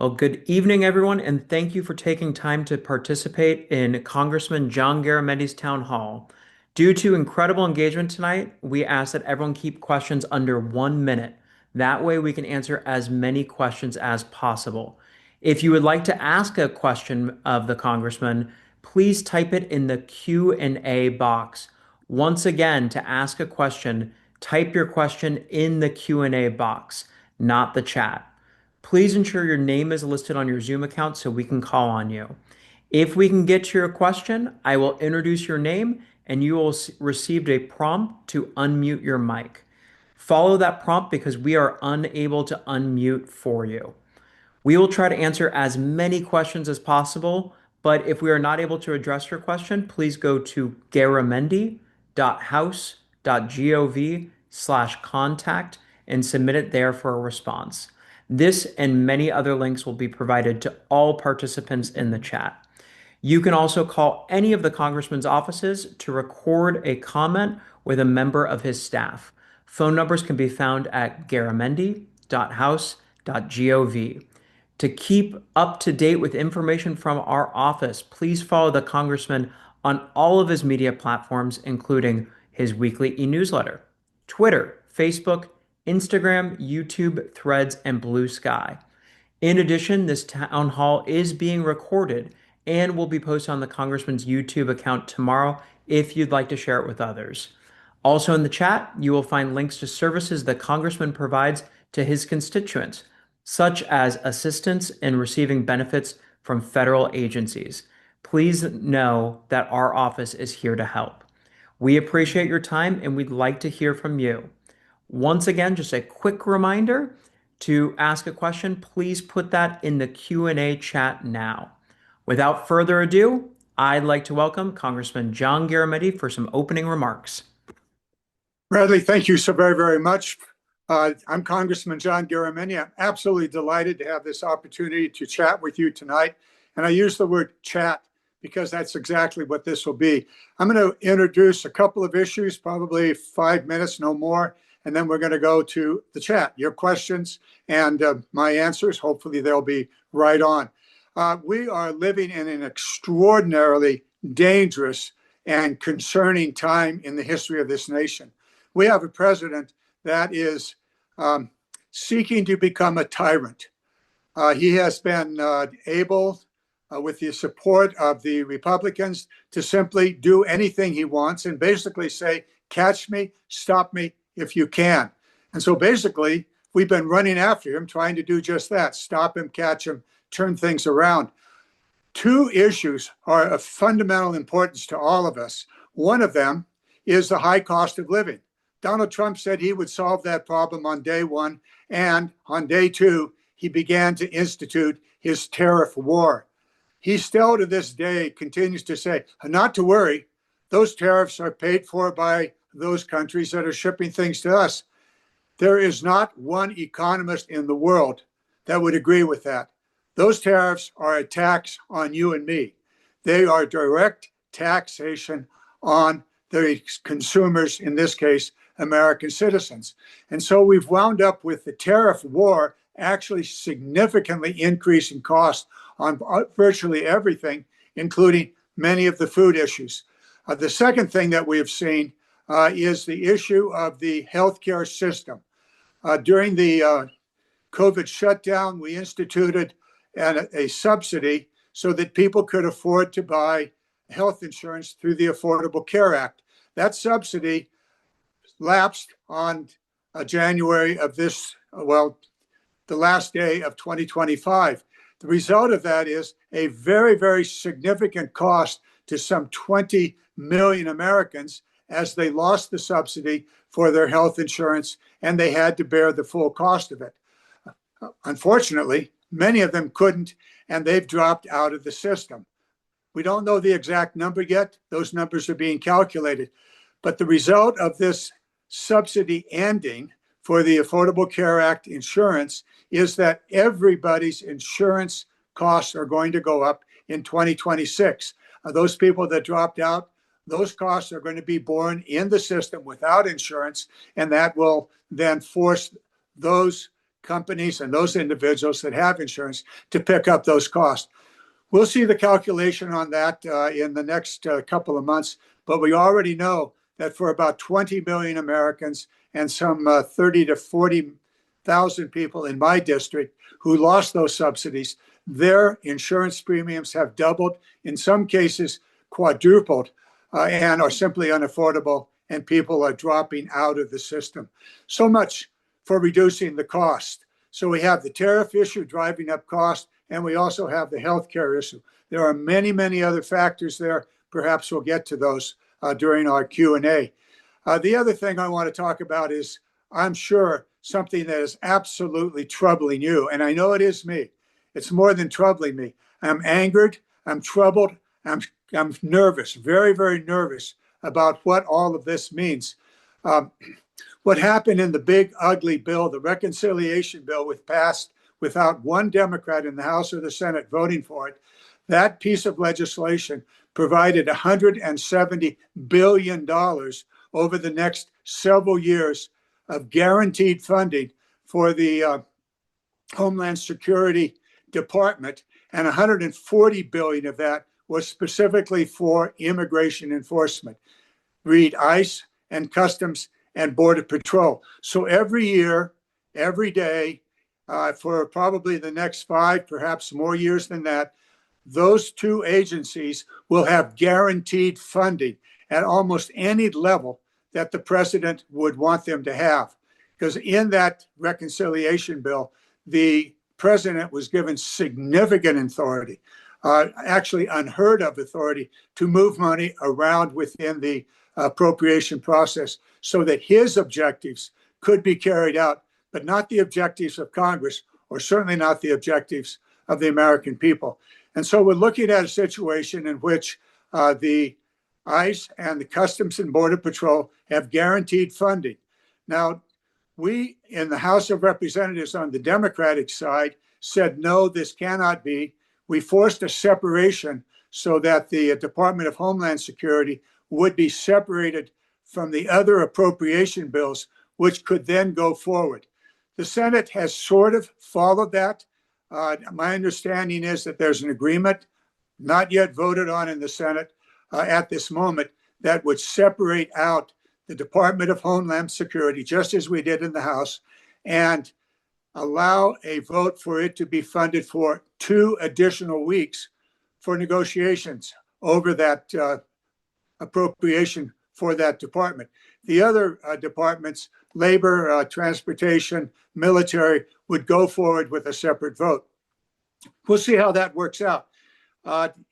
Well, good evening, everyone, and thank you for taking time to participate in Congressman John Garamendi's town hall. Due to incredible engagement tonight, we ask that everyone keep questions under 1 minute. That way, we can answer as many questions as possible. If you would like to ask a question of the congressman, please type it in the Q&A box. Once again, to ask a question, type your question in the Q&A box, not the chat. Please ensure your name is listed on your Zoom account so we can call on you. If we can get to your question, I will introduce your name and you will receive a prompt to unmute your mic. Follow that prompt because we are unable to unmute for you. We will try to answer as many questions as possible, but if we are not able to address your question, please go to garamendi.house.gov/contact and submit it there for a response. This and many other links will be provided to all participants in the chat. You can also call any of the congressman's offices to record a comment with a member of his staff. Phone numbers can be found at garamendi.house.gov. To keep up to date with information from our office, please follow the congressman on all of his media platforms, including his weekly e-newsletter, Twitter, Facebook, Instagram, YouTube, Threads, and Bluesky. In addition, this town hall is being recorded and will be posted on the congressman's YouTube account tomorrow if you'd like to share it with others. Also in the chat, you will find links to services the congressman provides to his constituents, such as assistance in receiving benefits from federal agencies. Please know that our office is here to help. We appreciate your time and we'd like to hear from you. Once again, just a quick reminder to ask a question, please put that in the Q&A chat now. Without further ado, I'd like to welcome Congressman John Garamendi for some opening remarks. Bradley, thank you so very, very much. I'm Congressman John Garamendi. I'm absolutely delighted to have this opportunity to chat with you tonight. And I use the word chat because that's exactly what this will be. I'm going to introduce a couple of issues, probably 5 minutes, no more. And then we're going to go to the chat, your questions and my answers. Hopefully they'll be right on. We are living in an extraordinarily dangerous and concerning time in the history of this nation. We have a president that is seeking to become a tyrant. He has been able, with the support of the Republicans, to simply do anything he wants and basically say, catch me, stop me if you can. And so basically, we've been running after him, trying to do just that, stop him, catch him, turn things around. Two issues are of fundamental importance to all of us. One of them is the high cost of living. Donald Trump said he would solve that problem on day one, and on day two, he began to institute his tariff war. He still to this day continues to say, not to worry, those tariffs are paid for by those countries that are shipping things to us. There is not one economist in the world that would agree with that. Those tariffs are a tax on you and me. They are direct taxation on the consumers, in this case, American citizens. And so we've wound up with the tariff war actually significantly increasing costs on virtually everything, including many of the food issues. The second thing that we have seen is the issue of the healthcare system. During the COVID shutdown, we instituted a subsidy so that people could afford to buy health insurance through the Affordable Care Act. That subsidy lapsed on January of this, the last day of 2025. The result of that is a very, very significant cost to some 20 million Americans as they lost the subsidy for their health insurance and they had to bear the full cost of it. Unfortunately, many of them couldn't, and they've dropped out of the system. We don't know the exact number yet. Those numbers are being calculated. But the result of this subsidy ending for the Affordable Care Act insurance is that everybody's insurance costs are going to go up in 2026. Those people that dropped out, those costs are going to be borne in the system without insurance, and that will then force those companies and those individuals that have insurance to pick up those costs. We'll see the calculation on that in the next couple of months, but we already know that for about 20 million Americans and some 30 to 40,000 people in my district who lost those subsidies, their insurance premiums have doubled, in some cases quadrupled, and are simply unaffordable, and people are dropping out of the system. So much for reducing the cost. So we have the tariff issue driving up cost, and we also have the healthcare issue. There are many, many other factors there. Perhaps we'll get to those during our Q&A. The other thing I want to talk about is, I'm sure, something that is absolutely troubling you, and I know it is me. It's more than troubling me. I'm angered, I'm troubled, I'm nervous, very, very nervous about what all of this means. What happened in the big, ugly bill, the reconciliation bill, was passed without one Democrat in the House or the Senate voting for it. That piece of legislation provided $170 billion over the next several years of guaranteed funding for the Homeland Security Department, and $140 billion of that was specifically for immigration enforcement. Read ICE and Customs and Border Patrol. So every year, every day, for probably the next 5, perhaps more years than that, those two agencies will have guaranteed funding at almost any level that the president would want them to have. Because in that reconciliation bill, the president was given significant authority, actually unheard of authority, to move money around within the appropriation process so that his objectives could be carried out, but not the objectives of Congress, or certainly not the objectives of the American people. And so we're looking at a situation in which the ICE and the Customs and Border Patrol have guaranteed funding. Now, we in the House of Representatives on the Democratic side said, no, this cannot be. We forced a separation so that the Department of Homeland Security would be separated from the other appropriation bills, which could then go forward. The Senate has sort of followed that. My understanding is that there's an agreement, not yet voted on in the Senate at this moment, that would separate out the Department of Homeland Security, just as we did in the House, and allow a vote for it to be funded for 2 additional weeks for negotiations over that appropriation for that department. The other departments, labor, transportation, military, would go forward with a separate vote. We'll see how that works out.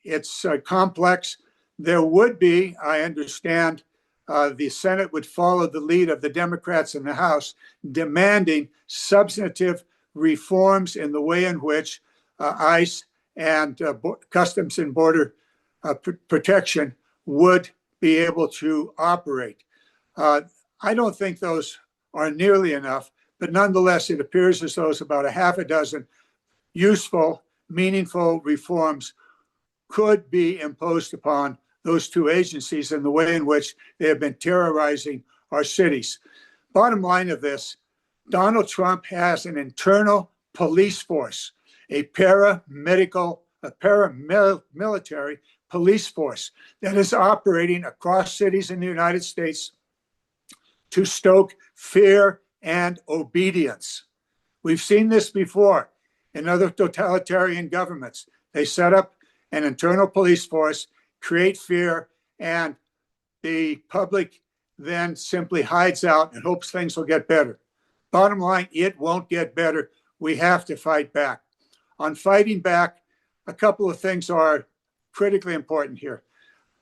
It's complex. There would be, I understand, the Senate would follow the lead of the Democrats in the House, demanding substantive reforms in the way in which ICE and Customs and Border Protection would be able to operate. I don't think those are nearly enough, but nonetheless, it appears as though it's about a half a dozen useful, meaningful reforms could be imposed upon those two agencies in the way in which they have been terrorizing our cities. Bottom line of this, Donald Trump has an internal police force, a paramilitary police force that is operating across cities in the United States to stoke fear and obedience. We've seen this before in other totalitarian governments. They set up an internal police force, create fear, and the public then simply hides out and hopes things will get better. Bottom line, it won't get better. We have to fight back. On fighting back, a couple of things are critically important here.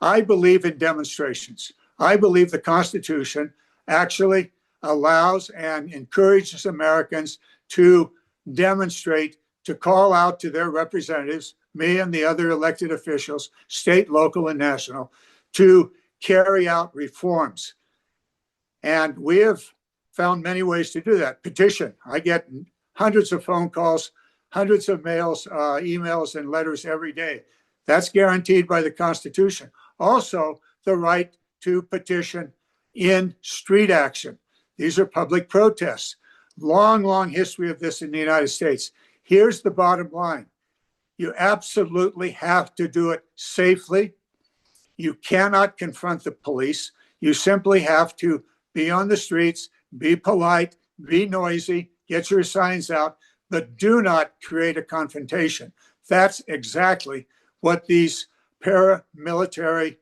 I believe in demonstrations. I believe the Constitution actually allows and encourages Americans to demonstrate, to call out to their representatives, me and the other elected officials, state, local, and national, to carry out reforms. And we have found many ways to do that. Petition. I get hundreds of phone calls, hundreds of mails, emails, and letters every day. That's guaranteed by the Constitution. Also, the right to petition in street action. These are public protests. long, long history of this in the United States. Here's the bottom line. You absolutely have to do it safely. You cannot confront the police. You simply have to be on the streets, be polite, be noisy, get your signs out, but do not create a confrontation. That's exactly what these paramilitary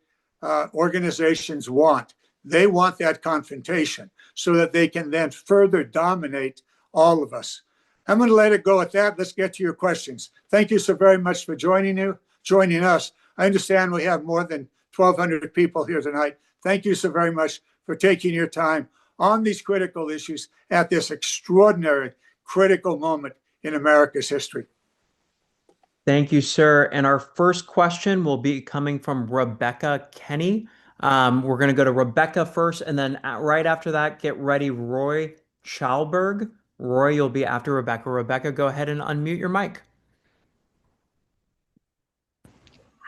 organizations want. They want that confrontation so that they can then further dominate all of us. I'm going to let it go at that. Let's get to your questions. Thank you so very much for joining us. I understand we have more than 1,200 people here tonight. Thank you so very much for taking your time on these critical issues at this extraordinary, critical moment in America's history. Thank you, sir. And our first question will be coming from Rebecca Kenny. We're going to go to Rebecca first, and then right after that, get ready, Roy Schalberg. Roy, you'll be after Rebecca. Rebecca, go ahead and unmute your mic.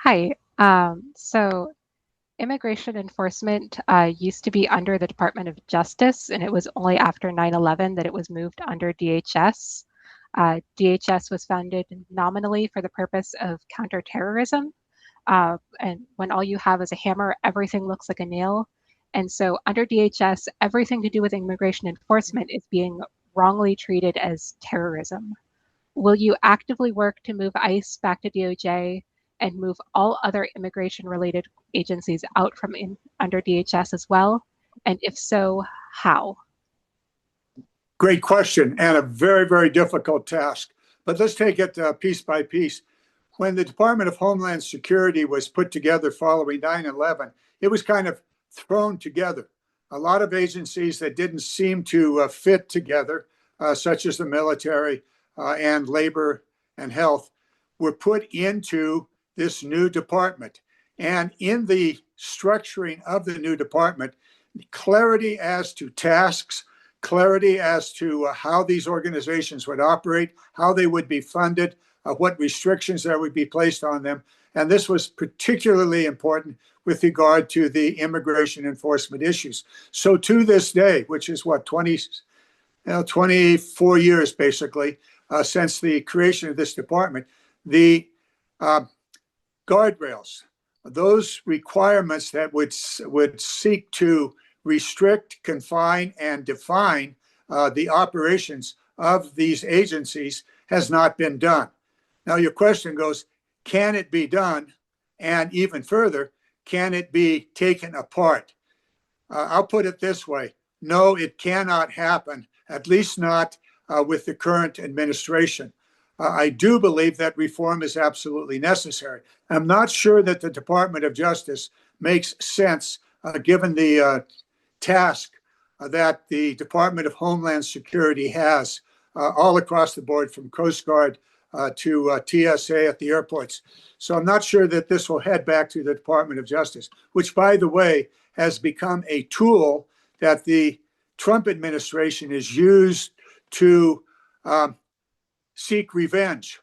Hi. So immigration enforcement used to be under the Department of Justice, and it was only after 9/11 that it was moved under DHS. DHS was founded nominally for the purpose of counterterrorism. And when all you have is a hammer, everything looks like a nail. And so under DHS, everything to do with immigration enforcement is being wrongly treated as terrorism. Will you actively work to move ICE back to DOJ and move all other immigration-related agencies out from under DHS as well? And if so, how? Great question, and a very, very difficult task. But let's take it piece by piece. When the Department of Homeland Security was put together following 9/11, it was kind of thrown together. A lot of agencies that didn't seem to fit together, such as the military and labor and health, were put into this new department. And in the structuring of the new department, clarity as to tasks, clarity as to how these organizations would operate, how they would be funded, what restrictions there would be placed on them. And this was particularly important with regard to the immigration enforcement issues. So to this day, which is what, 24 years basically since the creation of this department, the guardrails, those requirements that would seek to restrict, confine, and define the operations of these agencies has not been done. Now, your question goes, can it be done? And even further, can it be taken apart? I'll put it this way. No, it cannot happen, at least not with the current administration. I do believe that reform is absolutely necessary. I'm not sure that the Department of Justice makes sense given the task that the Department of Homeland Security has all across the board, from Coast Guard to TSA at the airports. So I'm not sure that this will head back to the Department of Justice, which, by the way, has become a tool that the Trump administration has used to seek revenge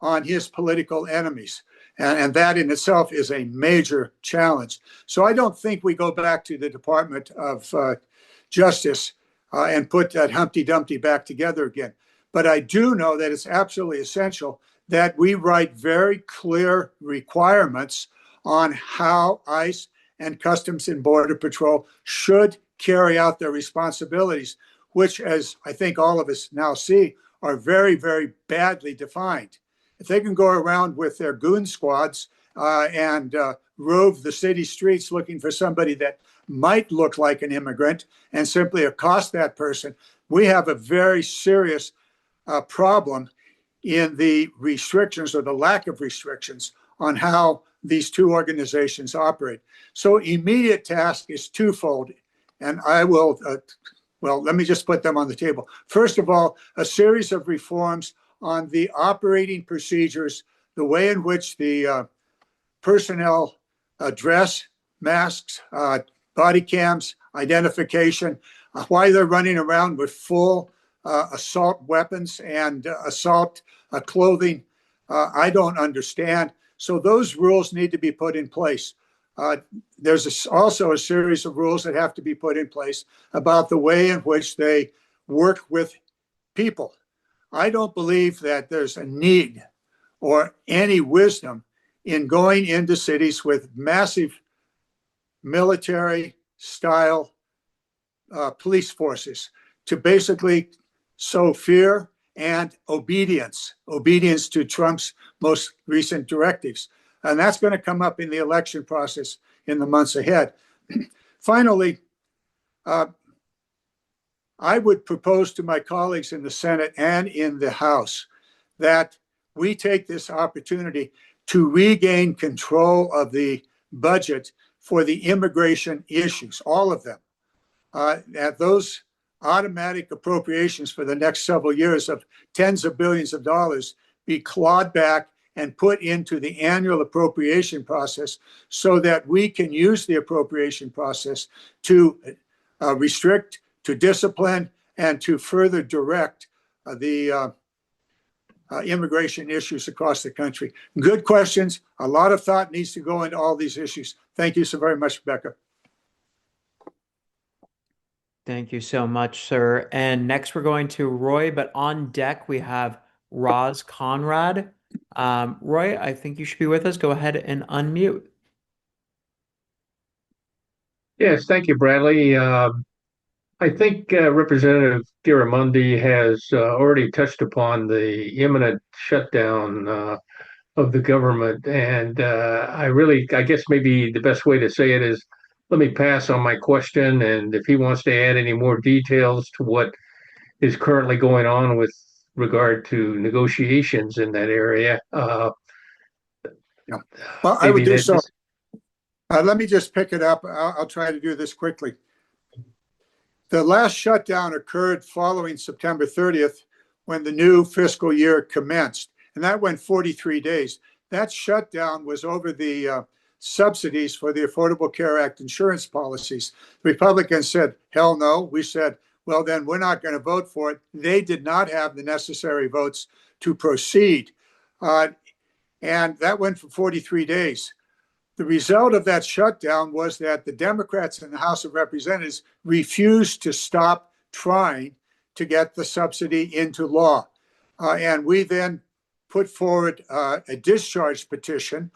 on his political enemies. And that in itself is a major challenge. So I don't think we go back to the Department of Justice and put that Humpty Dumpty back together again. But I do know that it's absolutely essential that we write very clear requirements on how ICE and Customs and Border Patrol should carry out their responsibilities, which, as I think all of us now see, are very, very badly defined. If they can go around with their goon squads and rove the city streets looking for somebody that might look like an immigrant and simply accost that person, we have a very serious problem in the restrictions or the lack of restrictions on how these two organizations operate. So immediate task is twofold, and I will, well, let me just put them on the table. First of all, a series of reforms on the operating procedures, the way in which the personnel dress, masks, body cams, identification, why they're running around with full assault weapons and assault clothing, I don't understand. So those rules need to be put in place. There's also a series of rules that have to be put in place about the way in which they work with people, I don't believe that there's a need or any wisdom in going into cities with massive military style police forces to basically sow fear and obedience to Trump's most recent directives. And that's going to come up in the election process in the months ahead. Finally, I would propose to my colleagues in the Senate and in the House that we take this opportunity to regain control of the budget for the immigration issues, all of them. That those automatic appropriations for the next several years of tens of billions of dollars be clawed back and put into the annual appropriation process so that we can use the appropriation process to restrict, to discipline, and to further direct the immigration issues across the country. Good questions. A lot of thought needs to go into all these issues. Thank you so very much, Becca. Thank you so much, sir. And next we're going to Roy, but on deck we have Roz Conrad. Roy, I think you should be with us. Go ahead and unmute. Yes, thank you, Bradley. I think Representative Garamendi has already touched upon the imminent shutdown of the government. And I guess maybe the best way to say it is, let me pass on my question. And if he wants to add any more details to what is currently going on with regard to negotiations in that area. Yeah. Well, I would do so. Let me just pick it up. I'll try to do this quickly. The last shutdown occurred following September 30th when the new fiscal year commenced, and that went 43 days. That shutdown was over the subsidies for the Affordable Care Act insurance policies. The Republicans said, hell no. We said, well, then we're not going to vote for it. They did not have the necessary votes to proceed. And that went for 43 days. The result of that shutdown was that the Democrats in the House of Representatives refused to stop trying to get the subsidy into law. And we then put forward a discharge petition.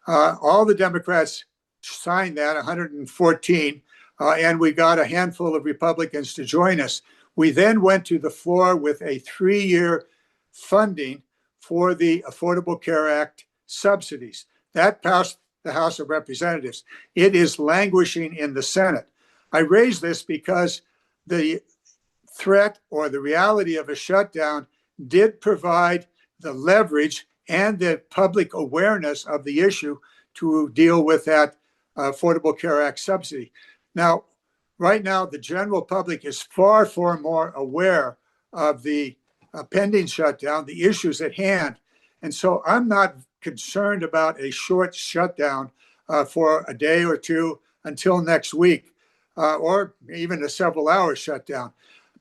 All the Democrats signed that, 114, and we got a handful of Republicans to join us. We then went to the floor with a 3-year funding for the Affordable Care Act subsidies. That passed the House of Representatives. It is languishing in the Senate. I raise this because the threat or the reality of a shutdown did provide the leverage and the public awareness of the issue to deal with that Affordable Care Act subsidy. Now, right now, the general public is far, far more aware of the pending shutdown, the issues at hand. And so I'm not concerned about a short shutdown for a day or two until next week, or even a several-hour shutdown,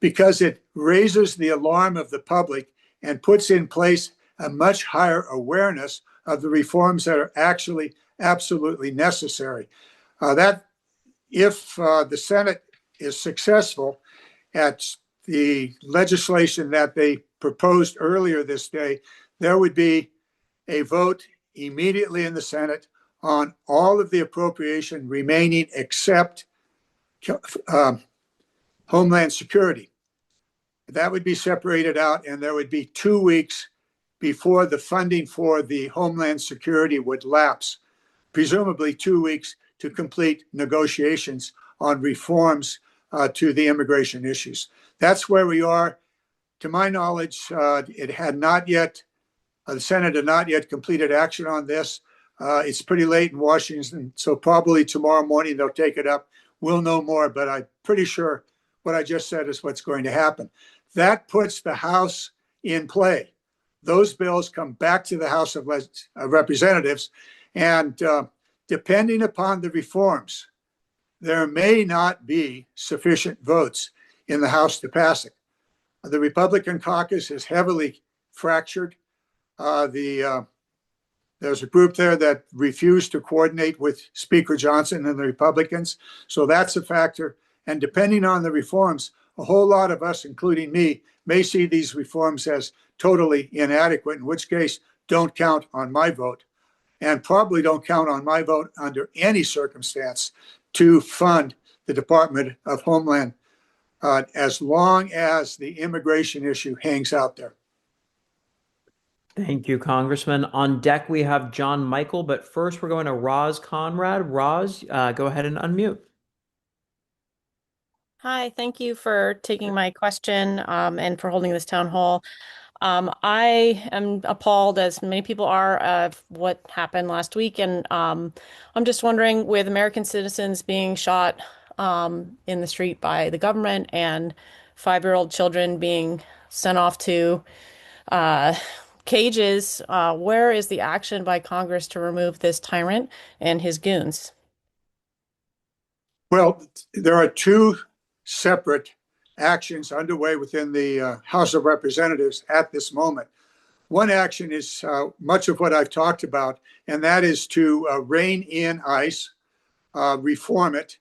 because it raises the alarm of the public and puts in place a much higher awareness of the reforms that are actually absolutely necessary. That if the Senate is successful at the legislation that they proposed earlier this day, there would be a vote immediately in the Senate on all of the appropriation remaining except Homeland Security. That would be separated out, and there would be 2 weeks before the funding for the Homeland Security would lapse, presumably 2 weeks to complete negotiations on reforms to the immigration issues. That's where we are. To my knowledge, it had not yet, the Senate had not yet completed action on this. It's pretty late in Washington, so probably tomorrow morning they'll take it up. We'll know more, but I'm pretty sure what I just said is what's going to happen. That puts the House in play. Those bills come back to the House of Representatives, and depending upon the reforms, there may not be sufficient votes in the House to pass it. The Republican caucus is heavily fractured. There's a group there that refused to coordinate with Speaker Johnson and the Republicans. So that's a factor. And depending on the reforms, a whole lot of us, including me, may see these reforms as totally inadequate, in which case don't count on my vote, and probably don't count on my vote under any circumstance to fund the Department of Homeland as long as the immigration issue hangs out there. Thank you, Congressman. On deck, we have John Michael, but first we're going to Roz Conrad. Roz, go ahead and unmute. Hi, thank you for taking my question and for holding this town hall. I am appalled, as many people are, of what happened last week. And I'm just wondering, with American citizens being shot in the street by the government and 5-year-old children being sent off to cages, where is the action by Congress to remove this tyrant and his goons? Well, there are two separate actions underway within the House of Representatives at this moment. One action is much of what I've talked about, and that is to rein in ICE, reform it,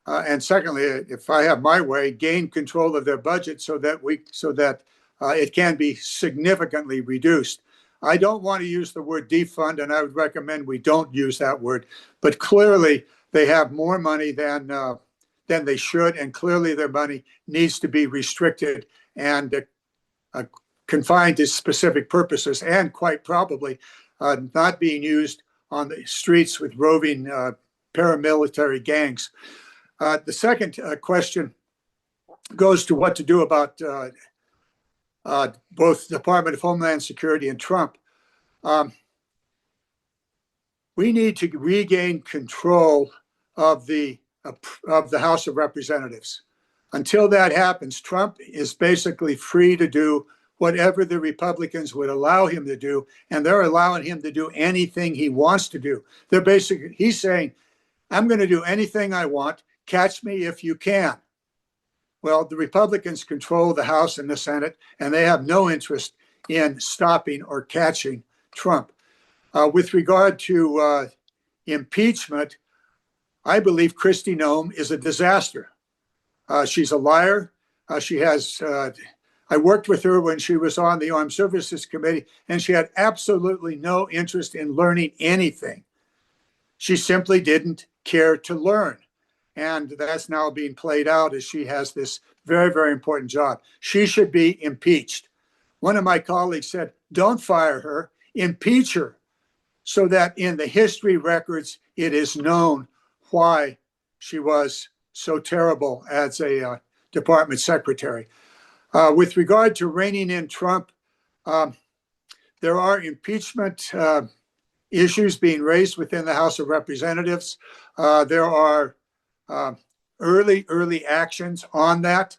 and secondly, if I have my way, gain control of their budget so that it can be significantly reduced. I don't want to use the word defund, and I would recommend we don't use that word. But clearly, they have more money than they should, and clearly their money needs to be restricted and confined to specific purposes, and quite probably not being used on the streets with roving paramilitary gangs. The second question goes to what to do about both the Department of Homeland Security and Trump. We need to regain control of the House of Representatives. Until that happens, Trump is basically free to do whatever the Republicans would allow him to do, and they're allowing him to do anything he wants to do. He's saying, I'm going to do anything I want. Catch me if you can. Well, the Republicans control the House and the Senate, and they have no interest in stopping or catching Trump. With regard to impeachment, I believe Kristi Noem is a disaster. She's a liar. I worked with her when she was on the Armed Services Committee, and she had absolutely no interest in learning anything. She simply didn't care to learn. And that's now being played out as she has this very, very important job. She should be impeached. One of my colleagues said, don't fire her, impeach her, so that in the history records, it is known why she was so terrible as a department secretary. With regard to reining in Trump, there are impeachment issues being raised within the House of Representatives. There are early actions on that.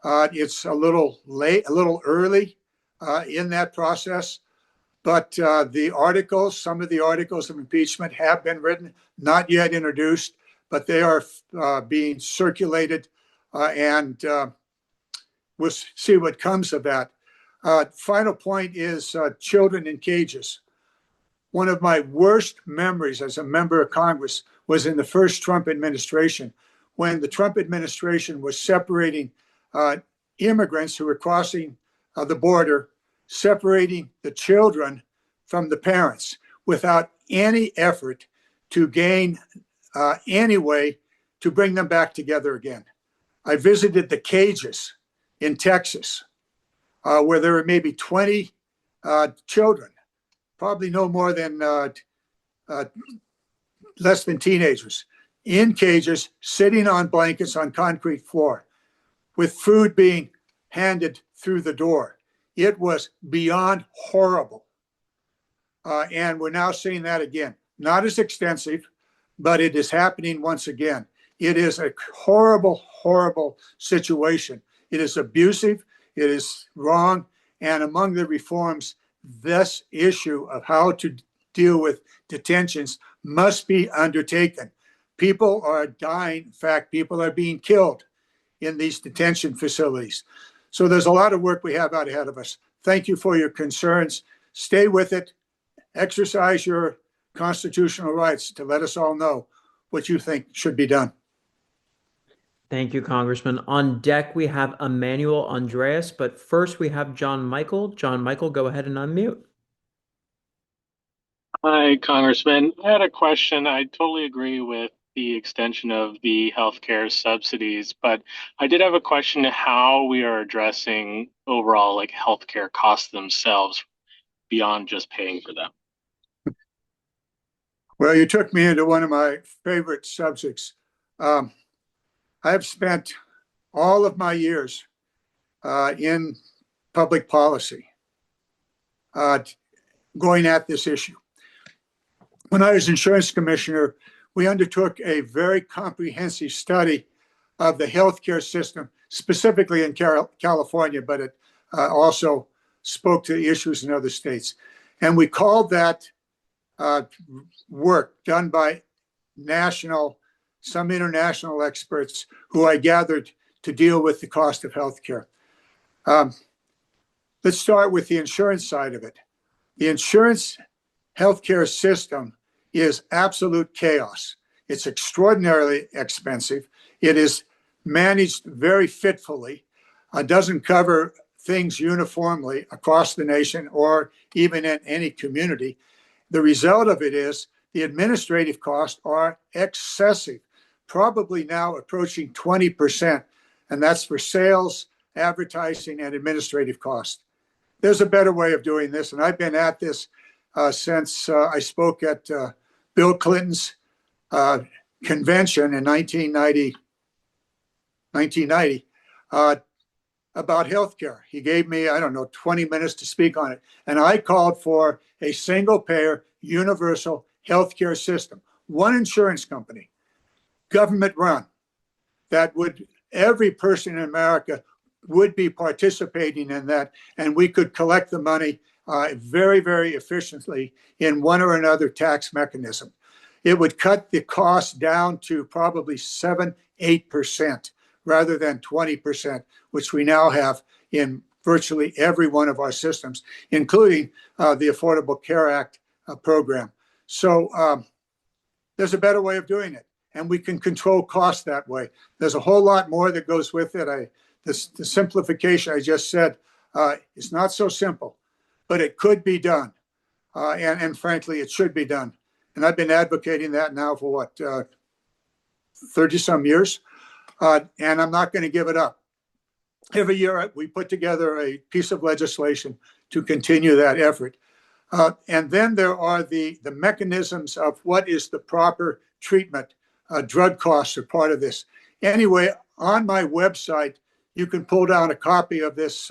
It's a little late, a little early in that process. But some of the articles of impeachment have been written, not yet introduced, but they are being circulated, and we'll see what comes of that. Final point is children in cages. One of my worst memories as a member of Congress was in the first Trump administration, when the Trump administration was separating immigrants who were crossing the border, separating the children from the parents without any effort to gain any way to bring them back together again. I visited the cages in Texas, where there were maybe 20 children, probably no more than less than teenagers, in cages, sitting on blankets on concrete floor, with food being handed through the door. It was beyond horrible. And we're now seeing that again. Not as extensive, but it is happening once again. It is a horrible, horrible situation. It is abusive. It is wrong. And among the reforms, this issue of how to deal with detentions must be undertaken. People are dying. In fact, people are being killed in these detention facilities. So there's a lot of work we have out ahead of us. Thank you for your concerns. Stay with it. Exercise your constitutional rights to let us all know what you think should be done. Thank you, Congressman. On deck, we have Emmanuel Andreas, but first we have John Michael. John Michael, go ahead and unmute. Hi, Congressman. I had a question. I totally agree with the extension of the healthcare subsidies, but I did have a question to how we are addressing overall like healthcare costs themselves beyond just paying for them. Well, you took me into one of my favorite subjects. I have spent all of my years in public policy going at this issue. When I was insurance commissioner, we undertook a very comprehensive study of the healthcare system, specifically in California, but it also spoke to issues in other states. And we called that work done by some international experts who I gathered to deal with the cost of healthcare. Let's start with the insurance side of it. The insurance healthcare system is absolute chaos. It's extraordinarily expensive. It is managed very fitfully, doesn't cover things uniformly across the nation or even in any community. The result of it is the administrative costs are excessive, probably now approaching 20%, and that's for sales, advertising, and administrative costs. There's a better way of doing this, and I've been at this since I spoke at Bill Clinton's convention in 1990 about healthcare. He gave me, 20 minutes to speak on it. And I called for a single payer, universal healthcare system, one insurance company, government run, that every person in America would be participating in that, and we could collect the money very, very efficiently in one or another tax mechanism. It would cut the cost down to probably 7-8% rather than 20%, which we now have in virtually every one of our systems, including the Affordable Care Act program. So there's a better way of doing it, and we can control costs that way. There's a whole lot more that goes with it. The simplification I just said is not so simple, but it could be done. And frankly, it should be done. And I've been advocating that now for 30 some years. And I'm not going to give it up. Every year we put together a piece of legislation to continue that effort. And then there are the mechanisms of what is the proper treatment. Drug costs are part of this. Anyway, on my website, you can pull down a copy of this,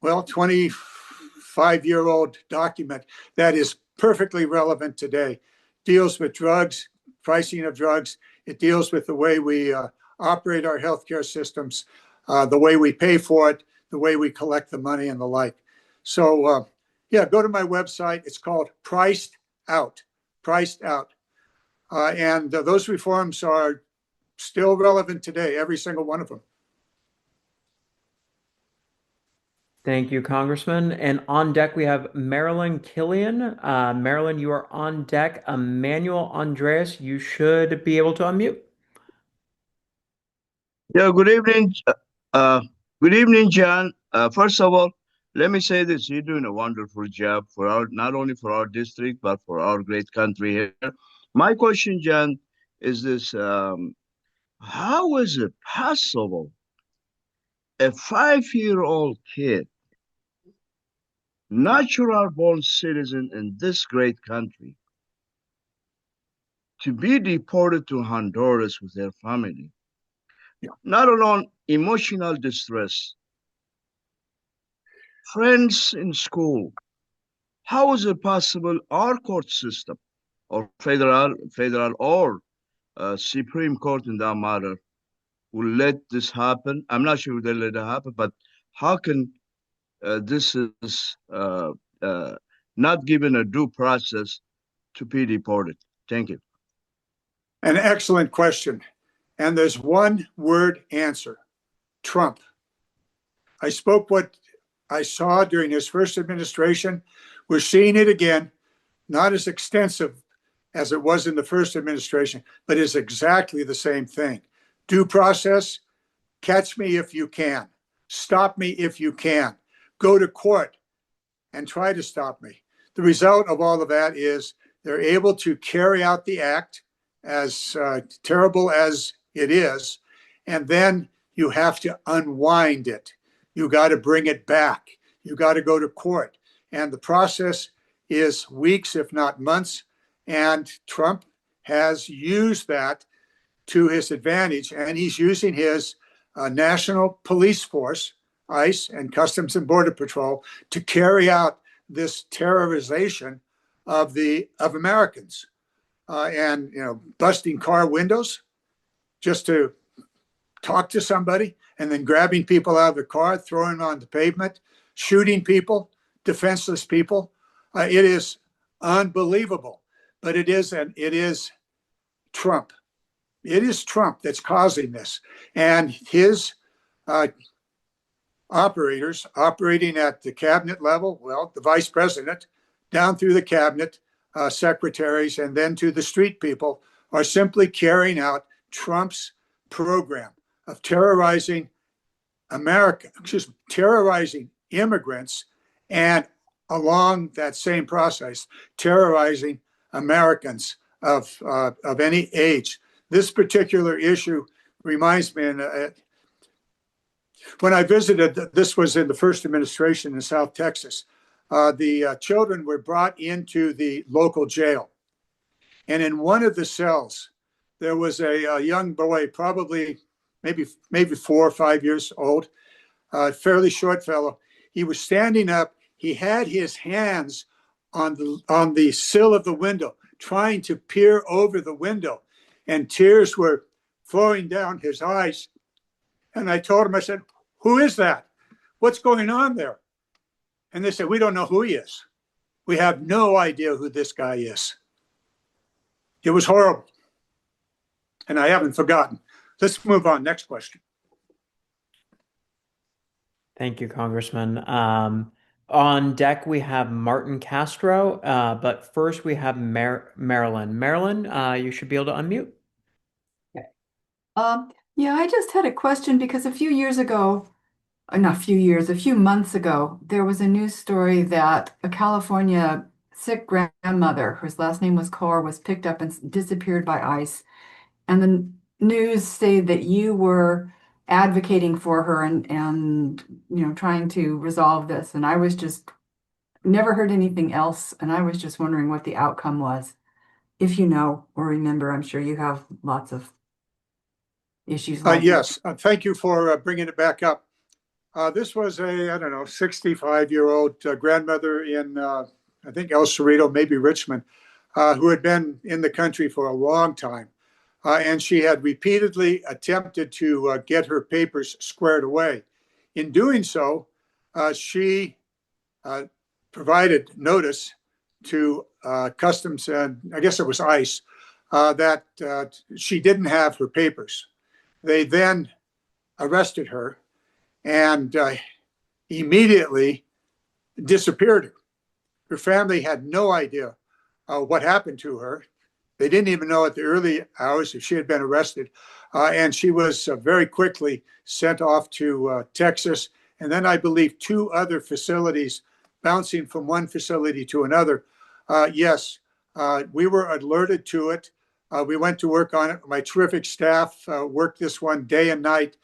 25-year-old document that is perfectly relevant today. Deals with drugs, pricing of drugs. It deals with the way we operate our healthcare systems, the way we pay for it, the way we collect the money, and the like. So, go to my website. It's called Priced Out. Priced Out. And those reforms are still relevant today, every single one of them. Thank you, Congressman. And on deck, we have Marilyn Killian. Marilyn, you are on deck. Emmanuel Andreas, you should be able to unmute. Yeah, good evening. Good evening, John. First of all, let me say this: you're doing a wonderful job not only for our district but for our great country here. My question, John, is this: how is it possible a 5-year-old kid, natural-born citizen in this great country, to be deported to Honduras with their family? Not alone emotional distress, friends in school. How is it possible our court system, or federal or Supreme Court in that matter, will let this happen? I'm not sure they'll let it happen, but how can this is not given a due process to be deported? Thank you. An excellent question. And there's one word answer: Trump. I spoke what I saw during his first administration. We're seeing it again, not as extensive as it was in the first administration, but is exactly the same thing. Due process, catch me if you can. Stop me if you can. Go to court and try to stop me. The result of all of that is they're able to carry out the act, as terrible as it is, and then you have to unwind it. You got to bring it back. You got to go to court. And the process is weeks, if not months. And Trump has used that to his advantage. And he's using his national police force, ICE and Customs and Border Patrol, to carry out this terrorization of Americans. And, busting car windows just to talk to somebody, and then grabbing people out of the car, throwing them on the pavement, shooting people, defenseless people. It is unbelievable, but it is Trump. It is Trump that's causing this, and his operators operating at the cabinet level, well, the vice president, down through the cabinet, secretaries, and then to the street people, are simply carrying out Trump's program of terrorizing terrorizing immigrants, and along that same process, terrorizing Americans of any age. This particular issue reminds me, when I visited, this was in the first administration in South Texas, the children were brought into the local jail. And in one of the cells, there was a young boy, probably maybe 4 or 5 years old, fairly short fellow. He was standing up. He had his hands on the sill of the window, trying to peer over the window, and tears were flowing down his eyes. And I told him, I said, "Who is that? What's going on there?" And they said, "We don't know who he is. We have no idea who this guy is." It was horrible. And I haven't forgotten. Let's move on. Next question. Thank you, Congressman. On deck, we have Martin Castro, but first we have Marilyn. Marilyn, you should be able to unmute. Okay. Yeah, I just had a question because a few years ago, not a few years, a few months ago, there was a news story that a California sick grandmother, whose last name was Kaur, was picked up and disappeared by ICE. And the news stated that you were advocating for her and trying to resolve this. And I was just never heard anything else. And I was just wondering what the outcome was. If you know or remember, I'm sure you have lots of issues like yes, thank you for bringing it back up. This was a, 65-year-old grandmother in, I think, El Cerrito, maybe Richmond, who had been in the country for a long time. And she had repeatedly attempted to get her papers squared away. In doing so, she provided notice to Customs, and I guess it was ICE, that she didn't have her papers. They then arrested her and immediately disappeared her. Her family had no idea what happened to her. They didn't even know at the early hours if she had been arrested. And she was very quickly sent off to Texas. And then I believe 2 other facilities, bouncing from one facility to another. Yes, we were alerted to it. We went to work on it. My terrific staff worked this one day and night.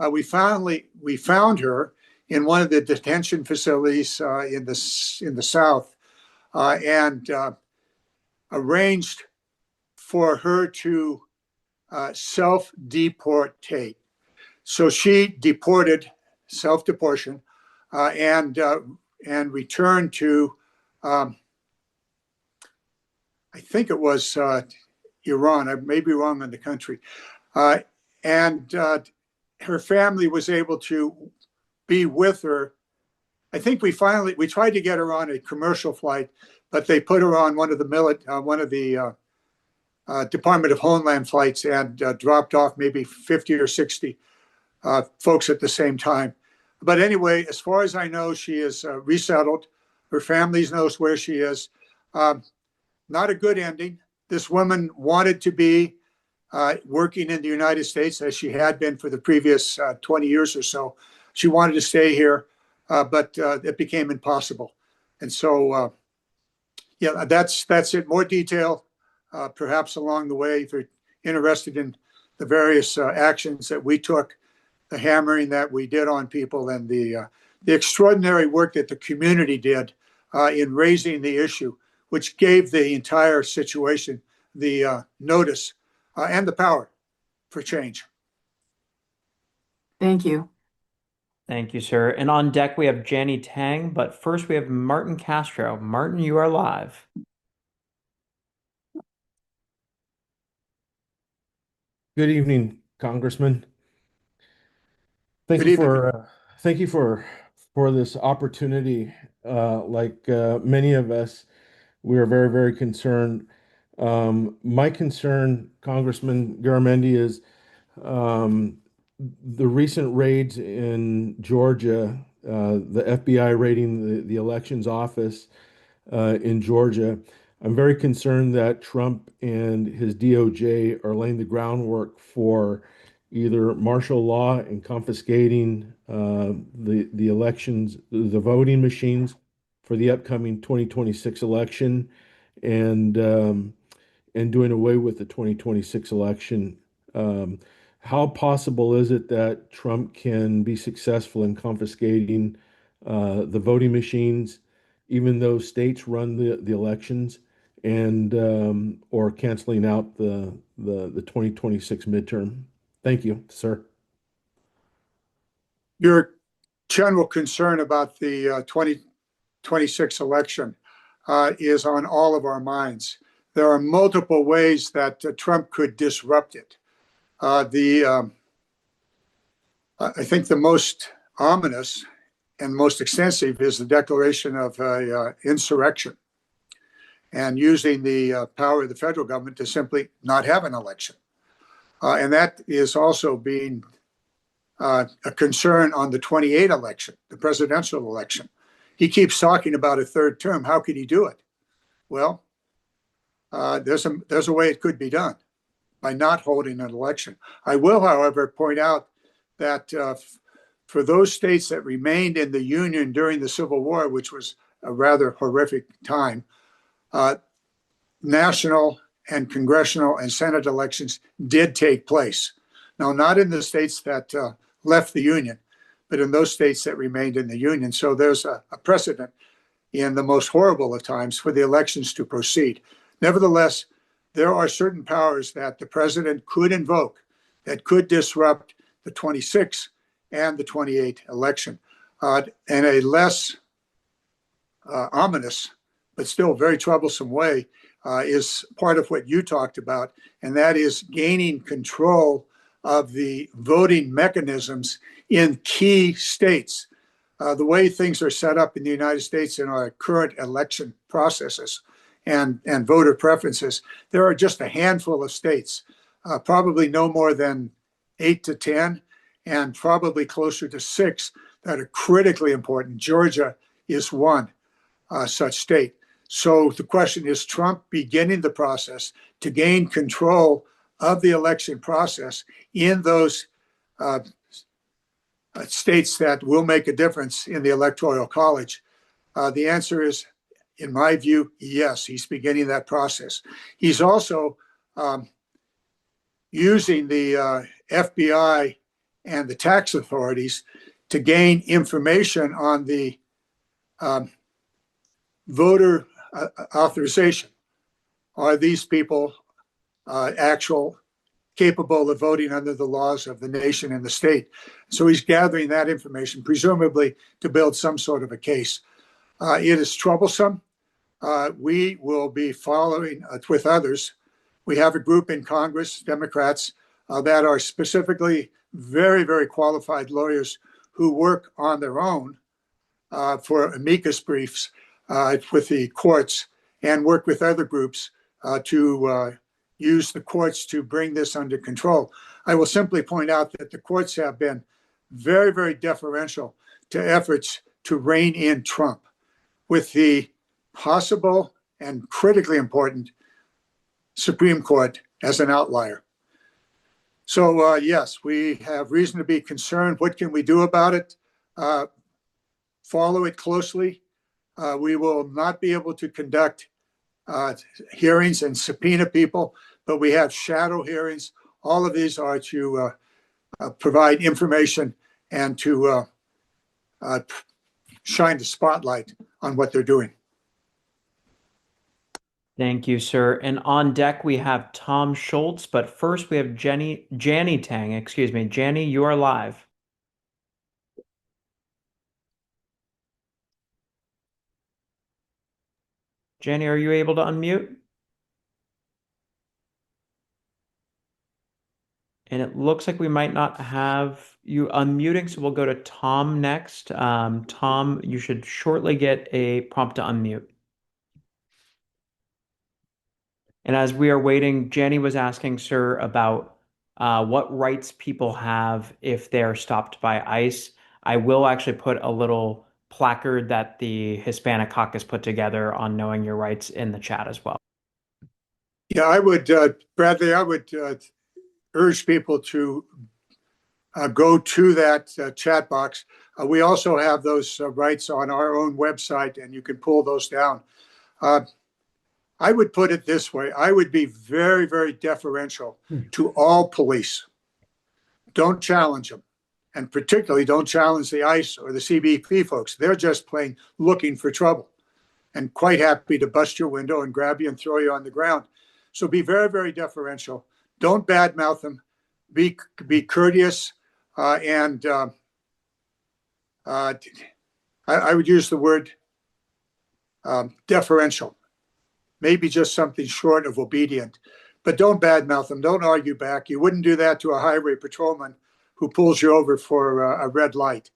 We found her in one of the detention facilities in the South, and arranged for her to self-deportate. So she deported, self-deportation, and returned to, I think it was Iran. I may be wrong on the country. And her family was able to be with her. I think we tried to get her on a commercial flight, but they put her on one of the Department of Homeland flights and dropped off maybe 50 or 60 folks at the same time. But anyway, as far as I know, she is resettled. Her family knows where she is. Not a good ending. This woman wanted to be working in the United States as she had been for the previous 20 years or so. She wanted to stay here, but it became impossible. And so, yeah, that's it. More detail, perhaps along the way, if you're interested in the various actions that we took, the hammering that we did on people, and the extraordinary work that the community did in raising the issue, which gave the entire situation the notice and the power for change. Thank you. Thank you, sir. And on deck, we have Janny Tang, but first we have Martin Castro. Martin, you are live. Good evening, Congressman. Thank Good you evening. for this opportunity. Like many of us, we are very, very concerned. My concern, Congressman Garamendi, is the recent raids in Georgia, the FBI raiding the elections office in Georgia. I'm very concerned that Trump and his DOJ are laying the groundwork for either martial law and confiscating the elections, the voting machines for the upcoming 2026 election, and doing away with the 2026 election. How possible is it that Trump can be successful in confiscating the voting machines, even though states run the elections, and or canceling out the 2026 midterm? Thank you, sir. Your general concern about the 2026 election is on all of our minds. There are multiple ways that Trump could disrupt it. I think the most ominous and most extensive is the declaration of insurrection and using the power of the federal government to simply not have an election. And that is also being a concern on the 28 election, the presidential election. He keeps talking about a third term. How could he do it? Well, there's a way it could be done by not holding an election. I will, however, point out that for those states that remained in the Union during the Civil War, which was a rather horrific time, national and congressional and Senate elections did take place. Now, not in the states that left the Union, but in those states that remained in the Union. So there's a precedent in the most horrible of times for the elections to proceed. Nevertheless, there are certain powers that the president could invoke that could disrupt the 26 and the 28 election. And a less ominous, but still very troublesome way is part of what you talked about, and that is gaining control of the voting mechanisms in key states. The way things are set up in the United States in our current election processes and voter preferences, there are just a handful of states, probably no more than 8 to 10, and probably closer to 6 that are critically important. Georgia is one such state. So the question is Trump beginning the process to gain control of the election process in those states that will make a difference in the Electoral College? The answer is, in my view, yes, he's beginning that process. He's also using the FBI and the tax authorities to gain information on the voter authorization. Are these people actual capable of voting under the laws of the nation and the state? So he's gathering that information, presumably to build some sort of a case. It is troublesome. We will be following with others. We have a group in Congress, Democrats, that are specifically very, very qualified lawyers who work on their own for amicus briefs with the courts and work with other groups to use the courts to bring this under control. I will simply point out that the courts have been very, very deferential to efforts to rein in Trump, with the possible and critically important Supreme Court as an outlier. So yes, we have reason to be concerned. What can we do about it? Follow it closely. We will not be able to conduct hearings and subpoena people, but we have shadow hearings. All of these are to provide information and to shine the spotlight on what they're doing. Thank you, sir. And on deck, we have Tom Schultz, but first we have Janny Tang, excuse me. Janny, you are live. Janny, are you able to unmute? And it looks like we might not have you unmuting, so we'll go to Tom next. Tom, you should shortly get a prompt to unmute. And as we are waiting, Jenny was asking, sir, about what rights people have if they're stopped by ICE. I will actually put a little placard that the Hispanic Caucus put together on knowing your rights in the chat as well. Yeah, I would, Bradley, I would urge people to go to that chat box. We also have those rights on our own website, and you can pull those down. I would put it this way. I would be very, very deferential to all police. Don't challenge them. And particularly don't challenge the ICE or the CBP folks. They're just plain looking for trouble and quite happy to bust your window and grab you and throw you on the ground. So be very, very deferential. Don't badmouth them. Be courteous. And I would use the word deferential. Maybe just something short of obedient, but don't badmouth them. Don't argue back. You wouldn't do that to a highway patrolman who pulls you over for a red light.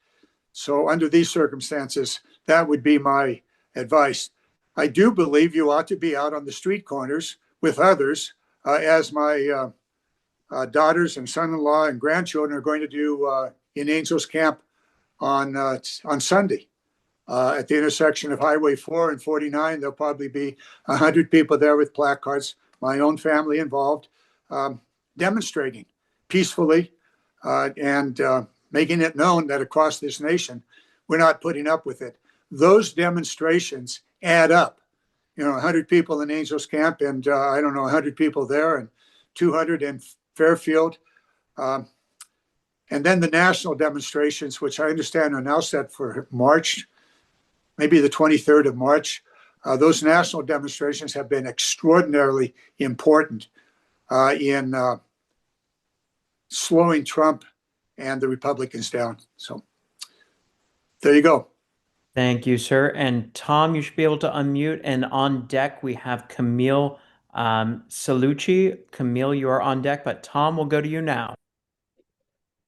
So under these circumstances, that would be my advice. I do believe you ought to be out on the street corners with others, as my daughters and son-in-law and grandchildren are going to do in Angels Camp on Sunday. At the intersection of Highway 4 and 49, there'll probably be 100 people there with placards, my own family involved, demonstrating peacefully and making it known that across this nation, we're not putting up with it. Those demonstrations add up. 100 people in Angels Camp and, 100 people there and 200 in Fairfield. And then the national demonstrations, which I understand are now set for March, maybe the 23rd of March. Those national demonstrations have been extraordinarily important in slowing Trump and the Republicans down. So there you go. Thank you, sir. And Tom, you should be able to unmute. And on deck, we have Camille Salucci. Camille, you are on deck, but Tom, we'll go to you now.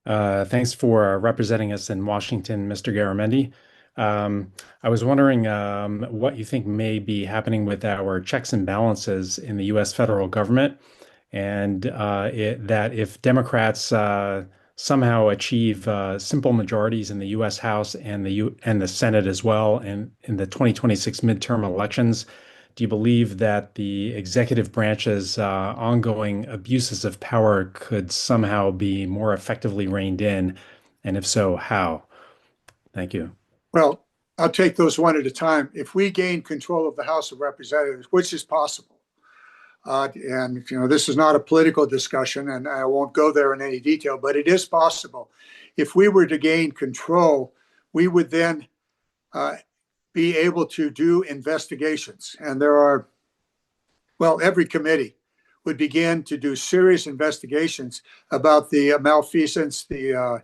Thanks for representing us in Washington, Mr. Garamendi. I was wondering what you think may be happening with our checks and balances in the U.S. federal government, and that if Democrats somehow achieve simple majorities in the U.S. House and the Senate as well, and in the 2026 midterm elections, do you believe that the executive branch's ongoing abuses of power could somehow be more effectively reined in? And if so, how? Thank you. Well, I'll take those one at a time. If we gain control of the House of Representatives, which is possible, and this is not a political discussion, and I won't go there in any detail, but it is possible. If we were to gain control, we would then be able to do investigations. And every committee would begin to do serious investigations about the malfeasance, the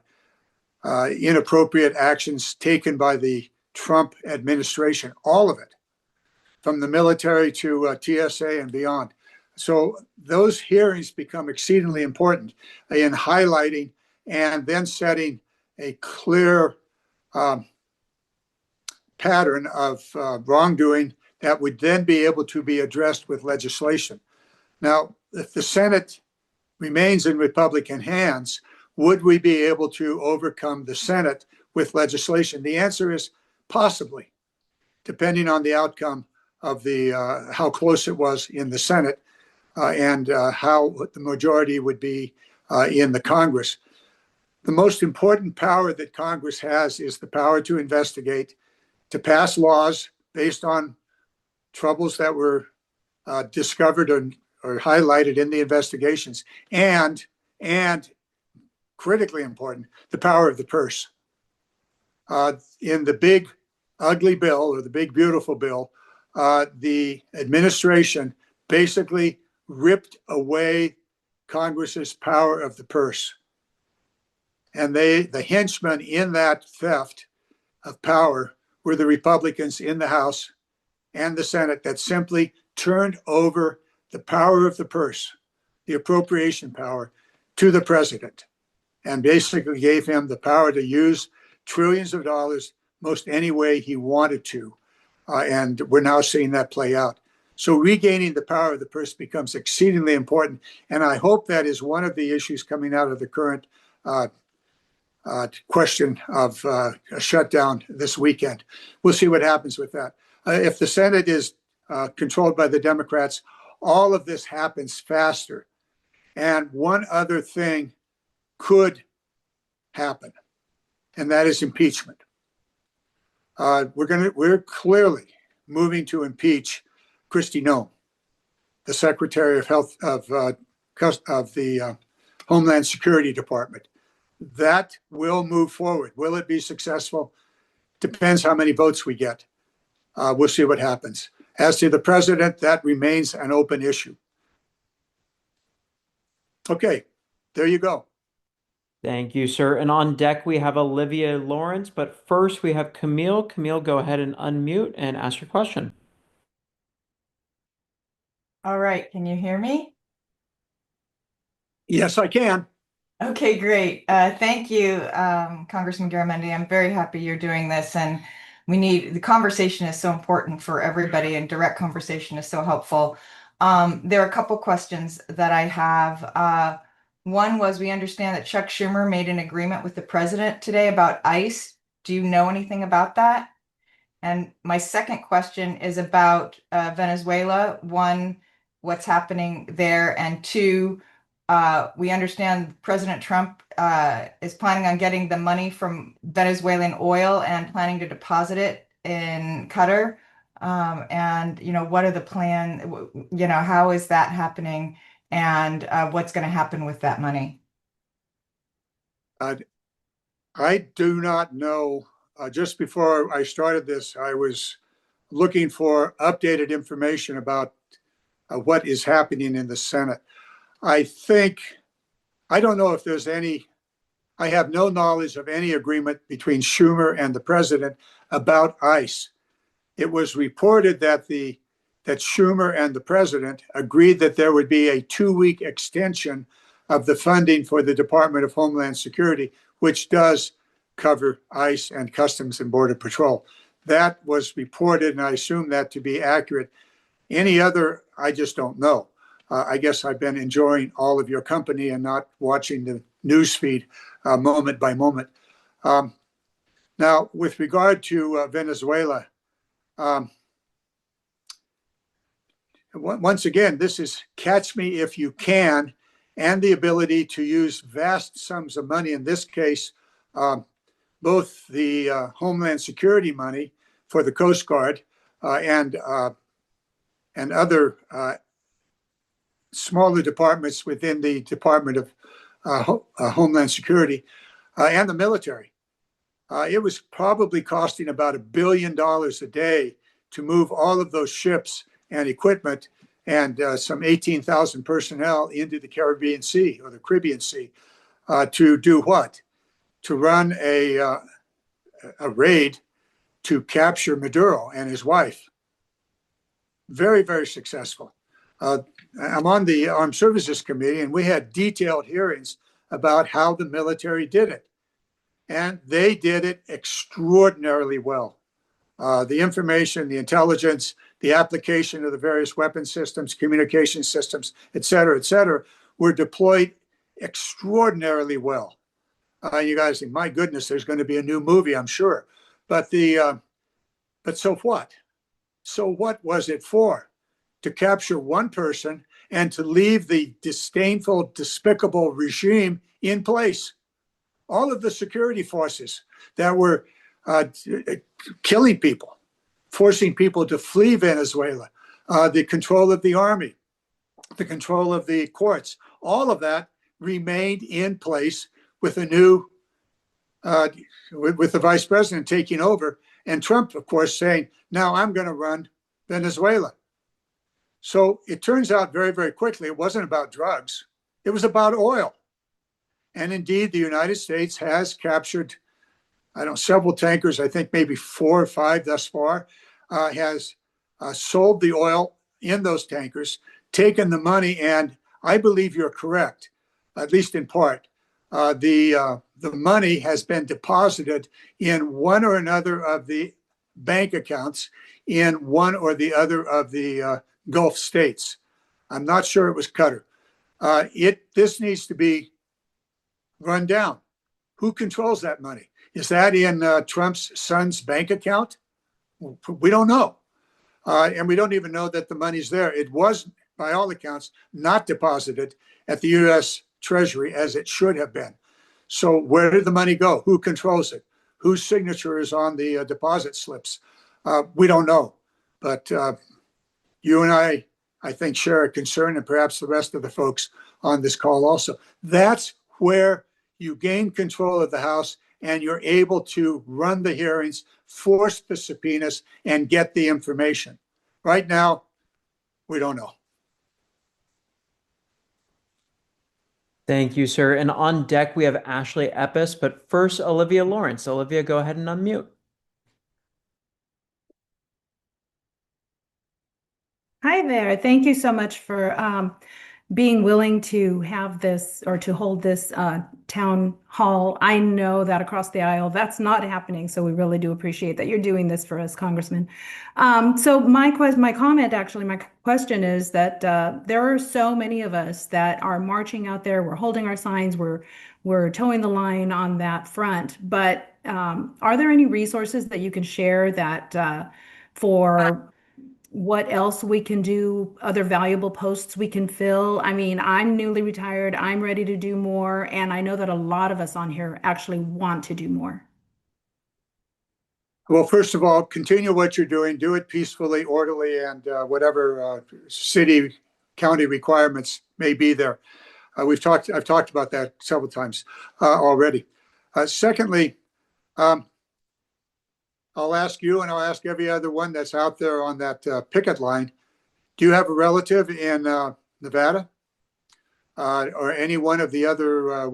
inappropriate actions taken by the Trump administration, all of it, from the military to TSA and beyond. So those hearings become exceedingly important in highlighting and then setting a clear pattern of wrongdoing that would then be able to be addressed with legislation. Now, if the Senate remains in Republican hands, would we be able to overcome the Senate with legislation? The answer is possibly, depending on the outcome of how close it was in the Senate and how the majority would be in the Congress. The most important power that Congress has is the power to investigate, to pass laws based on troubles that were discovered or highlighted in the investigations, and critically important, the power of the purse. In the big ugly bill, or the big beautiful bill, the administration basically ripped away Congress's power of the purse. And the henchmen in that theft of power were the Republicans in the House and the Senate that simply turned over the power of the purse, the appropriation power, to the president, and basically gave him the power to use trillions of dollars most any way he wanted to. And we're now seeing that play out. So regaining the power of the purse becomes exceedingly important. And I hope that is one of the issues coming out of the current question of a shutdown this weekend. We'll see what happens with that. If the Senate is controlled by the Democrats, all of this happens faster. And one other thing could happen, and that is impeachment. We're clearly moving to impeach Kristi Noem, the Secretary of Health of the Homeland Security Department. That will move forward. Will it be successful? Depends how many votes we get. We'll see what happens. As to the president, that remains an open issue. Okay, there you go. Thank you, sir. And on deck, we have Olivia Lawrence, but first we have Camille. Camille, go ahead and unmute and ask your question. All right, can you hear me? Yes, I can. Okay, great. Thank you, Congressman Garamendi. I'm very happy you're doing this, and the conversation is so important for everybody, and direct conversation is so helpful. There are a couple questions that I have. One was, we understand that Chuck Schumer made an agreement with the president today about ICE. Do you know anything about that? And my second question is about Venezuela. One, what's happening there? And two, we understand President Trump is planning on getting the money from Venezuelan oil and planning to deposit it in Qatar. And, what are the plan? How is that happening? And what's going to happen with that money? I do not know. Just before I started this, I was looking for updated information about what is happening in the Senate. I don't know if there's any, I have no knowledge of any agreement between Schumer and the president about ICE. It was reported that Schumer and the president agreed that there would be a 2-week extension of the funding for the Department of Homeland Security, which does cover ICE and Customs and Border Patrol. That was reported, and I assume that to be accurate. Any other, I just don't know. I guess I've been enjoying all of your company and not watching the news feed moment by moment. Now, with regard to Venezuela, once again, this is catch me if you can, and the ability to use vast sums of money, in this case, both the Homeland Security money for the Coast Guard and other smaller departments within the Department of Homeland Security and the military. It was probably costing about $1 billion a day to move all of those ships and equipment and some 18,000 personnel into the Caribbean Sea, or the Caribbean Sea, to do what? To run a raid to capture Maduro and his wife. Very, very successful. I'm on the Armed Services Committee, and we had detailed hearings about how the military did it. And they did it extraordinarily well. The information, the intelligence, the application of the various weapon systems, communication systems, et cetera, were deployed extraordinarily well. You guys think, my goodness, there's going to be a new movie, I'm sure. But so what? So what was it for? To capture one person and to leave the disdainful, despicable regime in place. All of the security forces that were killing people, forcing people to flee Venezuela, the control of the army, the control of the courts, all of that remained in place with a new, with the vice president taking over, and Trump, of course, saying, now I'm going to run Venezuela. So it turns out very, very quickly, it wasn't about drugs. It was about oil. And indeed, the United States has captured, I don't know, several tankers, I think maybe 4 or 5 thus far, has sold the oil in those tankers, taken the money, and I believe you're correct, at least in part. The money has been deposited in one or another of the bank accounts in one or the other of the Gulf states. I'm not sure it was Qatar. This needs to be run down. Who controls that money? Is that in Trump's son's bank account? We don't know. And we don't even know that the money's there. It was, by all accounts, not deposited at the U.S. Treasury as it should have been. So where did the money go? Who controls it? Whose signature is on the deposit slips? We don't know. But you and I think, share a concern, and perhaps the rest of the folks on this call also. That's where you gain control of the House and you're able to run the hearings, force the subpoenas, and get the information. Right now, we don't know. Thank you, sir. And on deck, we have Ashley Eppes, but first, Olivia Lawrence. Olivia, go ahead and unmute. Hi there. Thank you so much for being willing to have this or to hold this town hall. I know that across the aisle, that's not happening. So we really do appreciate that you're doing this for us, Congressman. So my question is that there are so many of us that are marching out there. We're holding our signs. We're towing the line on that front. But are there any resources that you can share that for what else we can do, other valuable posts we can fill? I mean, I'm newly retired, I'm ready to do more, and I know that a lot of us on here actually want to do more. Well, first of all, continue what you're doing, do it peacefully, orderly, and whatever city, county requirements may be there. I've talked about that several times already. Secondly, I'll ask you, and I'll ask every other one that's out there on that picket line. Do you have a relative in Nevada or any one of the other,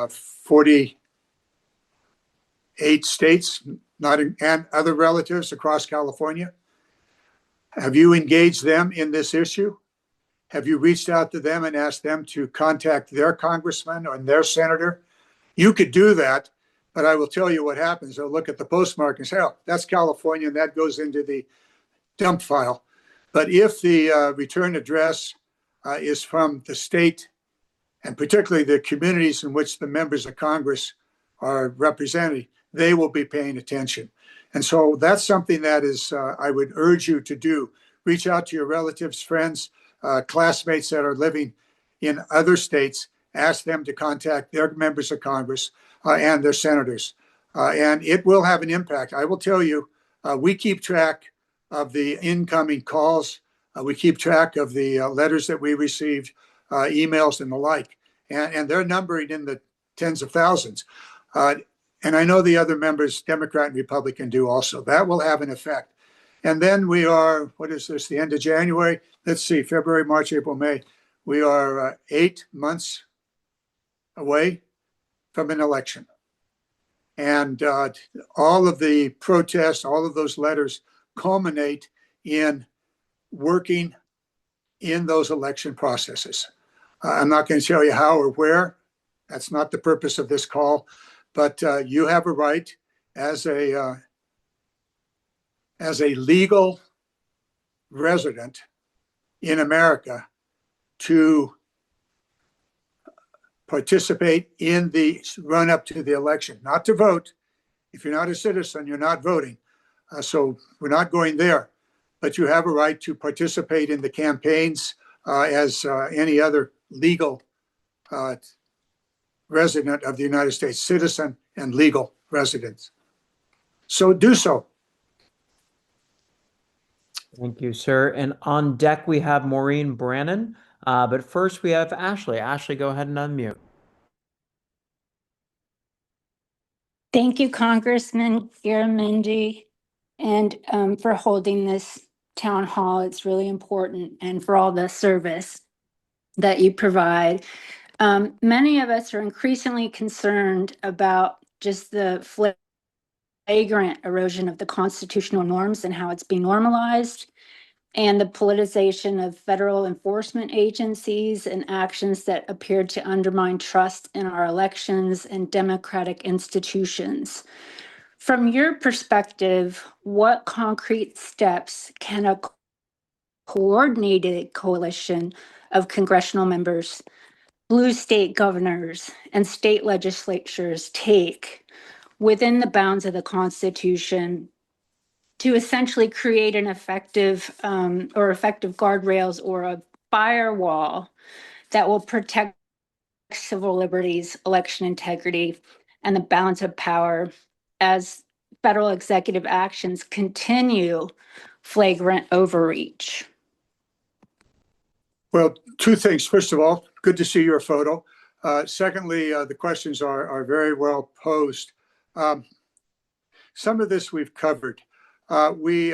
48 states, and other relatives across California? Have you engaged them in this issue? Have you reached out to them and asked them to contact their congressman or their senator? You could do that. But I will tell you what happens. They'll look at the postmark and say, oh, that's California, and that goes into the dump file. But if the return address is from the state, and particularly the communities in which the members of Congress are represented, they will be paying attention. And so that's something that is, I would urge you to do. Reach out to your relatives, friends, classmates that are living in other states. Ask them to contact their members of Congress and their senators. And it will have an impact. I will tell you, we keep track of the incoming calls. We keep track of the letters that we received, emails and the like. And they're numbering in the tens of thousands. And I know the other members, Democrat and Republican, do also. That will have an effect. And then we are, what is this, the end of January? Let's see, February, March, April, May. We are 8 months away from an election. And all of the protests, all of those letters culminate in working in those election processes. I'm not going to tell you how or where. That's not the purpose of this call. But you have a right as a legal resident in America to participate in the run up to the election, not to vote. If you're not a citizen, you're not voting. So we're not going there, but you have a right to participate in the campaigns as any other legal resident of the United States, citizen and legal resident. So do so. Thank you, sir. And on deck, we have Maureen Brannon. But first, we have Ashley. Ashley, go ahead and unmute. Thank you, Congressman Garamendi, and for holding this town hall. It's really important, and for all the service that you provide. Many of us are increasingly concerned about just the flagrant erosion of the constitutional norms and how it's being normalized, and the politicization of federal enforcement agencies and actions that appear to undermine trust in our elections and democratic institutions. From your perspective, what concrete steps can a coordinated coalition of congressional members, blue state governors, and state legislatures take within the bounds of the Constitution to essentially create an effective guardrails or a firewall that will protect civil liberties, election integrity, and the balance of power as federal executive actions continue flagrant overreach? Well, two things. First of all, good to see your photo. Secondly, the questions are very well posed. Some of this we've covered. We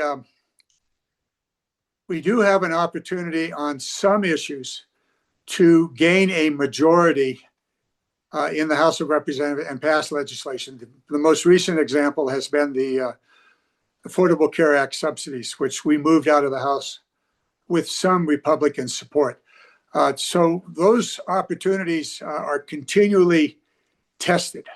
do have an opportunity on some issues to gain a majority in the House of Representatives and pass legislation. The most recent example has been the Affordable Care Act subsidies, which we moved out of the House with some Republican support. So those opportunities are continually tested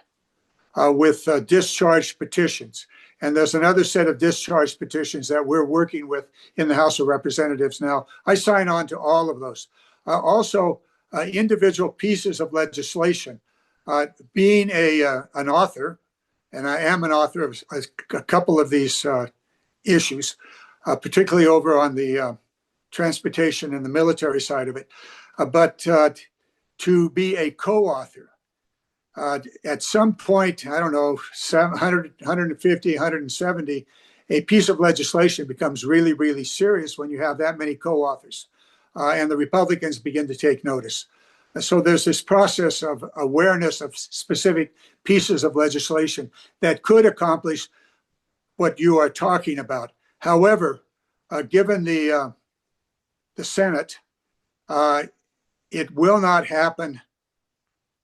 with discharge petitions. And there's another set of discharge petitions that we're working with in the House of Representatives now. I sign on to all of those. Also, individual pieces of legislation. Being an author, and I am an author of a couple of these issues, particularly over on the transportation and the military side of it, but to be a co-author. At some point, I don't know, 100, 150, 170, a piece of legislation becomes really, really serious when you have that many co-authors. And the Republicans begin to take notice. So there's this process of awareness of specific pieces of legislation that could accomplish what you are talking about. However, given the Senate, it will not happen.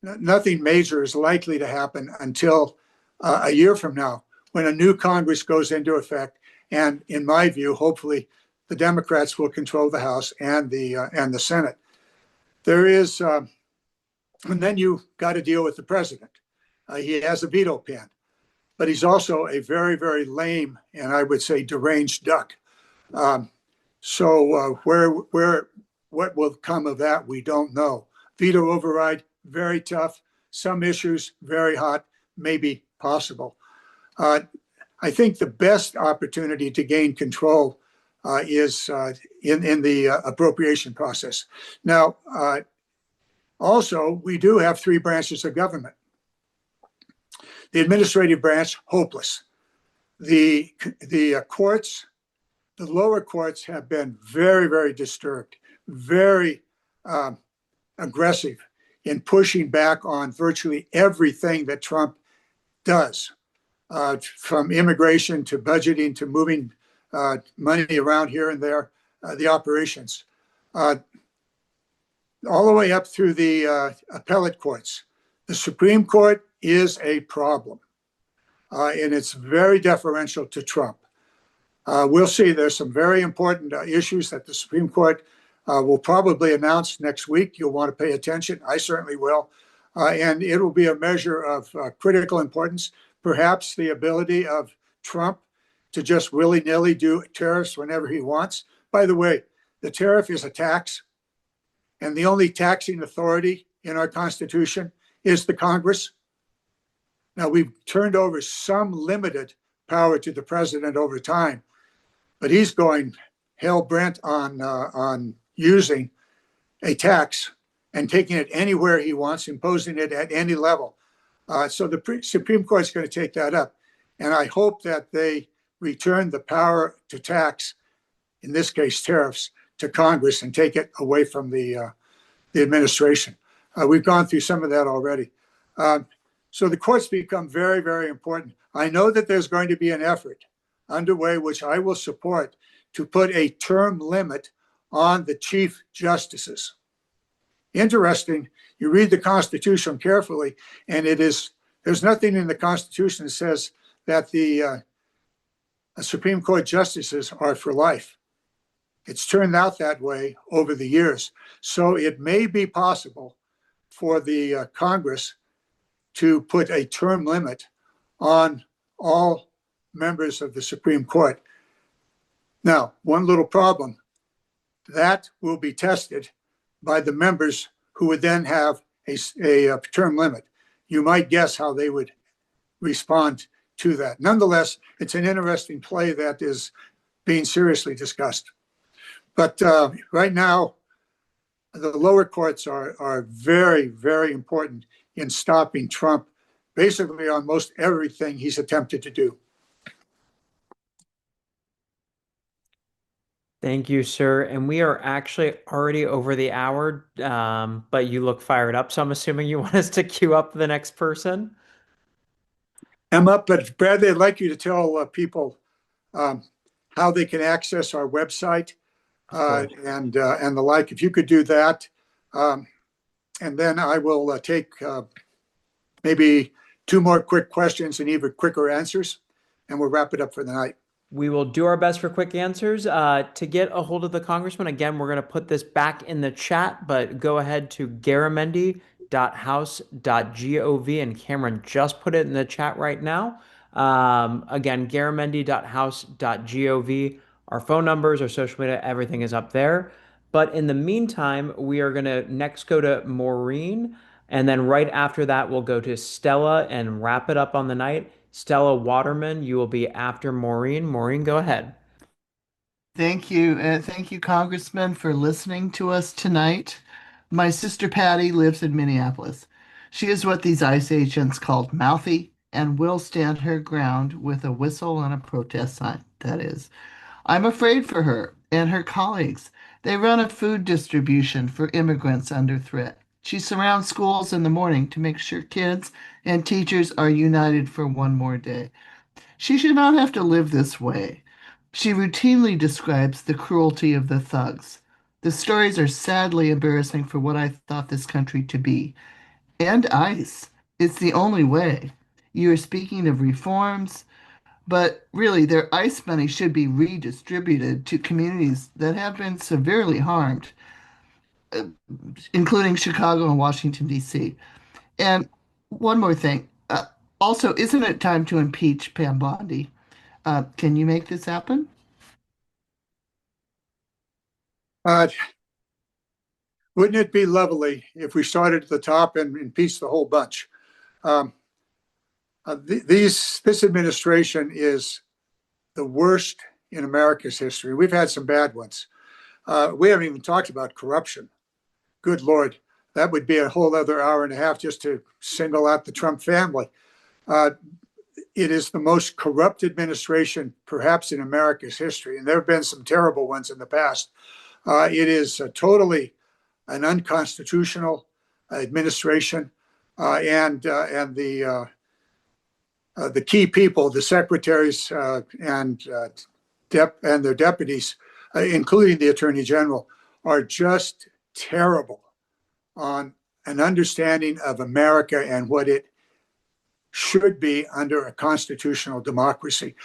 Nothing major is likely to happen until a year from now, when a new Congress goes into effect. And in my view, hopefully, the Democrats will control the House and the Senate. There is, and then you got to deal with the president. He has a veto pen, but he's also a very, very lame and I would say deranged duck. So what will come of that, we don't know. Veto override, very tough. Some issues, very hot, maybe possible. I think the best opportunity to gain control is in the appropriation process. Now, also, we do have three branches of government. The administrative branch, hopeless. The courts, the lower courts have been very, very disturbed, very aggressive in pushing back on virtually everything that Trump does, from immigration to budgeting to moving money around here and there, the operations, all the way up through the appellate courts. The Supreme Court is a problem, and it's very deferential to Trump. We'll see. There's some very important issues that the Supreme Court will probably announce next week. You'll want to pay attention. I certainly will. And it will be a measure of critical importance. Perhaps the ability of Trump to just willy-nilly do tariffs whenever he wants. By the way, the tariff is a tax, and the only taxing authority in our Constitution is the Congress. Now, we've turned over some limited power to the president over time, but he's going hell-bent on using a tax and taking it anywhere he wants, imposing it at any level. So the Supreme Court is going to take that up. And I hope that they return the power to tax, in this case tariffs, to Congress and take it away from the administration. We've gone through some of that already. So the courts become very, very important. I know that there's going to be an effort underway, which I will support, to put a term limit on the chief justices. Interesting, you read the Constitution carefully, and there's nothing in the Constitution that says that the Supreme Court justices are for life. It's turned out that way over the years. So it may be possible for the Congress to put a term limit on all members of the Supreme Court. Now, one little problem, that will be tested by the members who would then have a term limit. You might guess how they would respond to that. Nonetheless, it's an interesting play that is being seriously discussed. But right now, the lower courts are very, very important in stopping Trump basically on most everything he's attempted to do. Thank you, sir. And we are actually already over the hour, but you look fired up. So I'm assuming you want us to queue up the next person. I'm up, but Bradley, I'd like you to tell people how they can access our website and the like. If you could do that, and then I will take maybe two more quick questions and even quicker answers, and we'll wrap it up for the night. We will do our best for quick answers. To get a hold of the congressman, again, we're going to put this back in the chat, but go ahead to garamendi.house.gov, and Cameron just put it in the chat right now. Again, garamendi.house.gov. Our phone numbers, our social media, everything is up there. But in the meantime, we are going to next go to Maureen, and then right after that, we'll go to Stella and wrap it up on the night. Stella Waterman, you will be after Maureen. Maureen, go ahead. Thank you. Thank you, Congressman, for listening to us tonight. My sister Patty lives in Minneapolis. She is what these ICE agents called mouthy and will stand her ground with a whistle and a protest sign, that is. I'm afraid for her and her colleagues. They run a food distribution for immigrants under threat. She surrounds schools in the morning to make sure kids and teachers are united for one more day. She should not have to live this way. She routinely describes the cruelty of the thugs. The stories are sadly embarrassing for what I thought this country to be. And ICE. It's the only way. You are speaking of reforms, but really their ICE money should be redistributed to communities that have been severely harmed, including Chicago and Washington, D.C. And one more thing. Also, isn't it time to impeach Pam Bondi? Can you make this happen? Wouldn't it be lovely if we started at the top and impeached the whole bunch? This administration is the worst in America's history. We've had some bad ones. We haven't even talked about corruption. Good Lord, that would be a whole other hour and a half just to single out the Trump family. It is the most corrupt administration, perhaps in America's history, and there have been some terrible ones in the past. It is totally an unconstitutional administration, and the key people, the secretaries and their deputies, including the Attorney General, are just terrible on an understanding of America and what it should be under a constitutional democracy.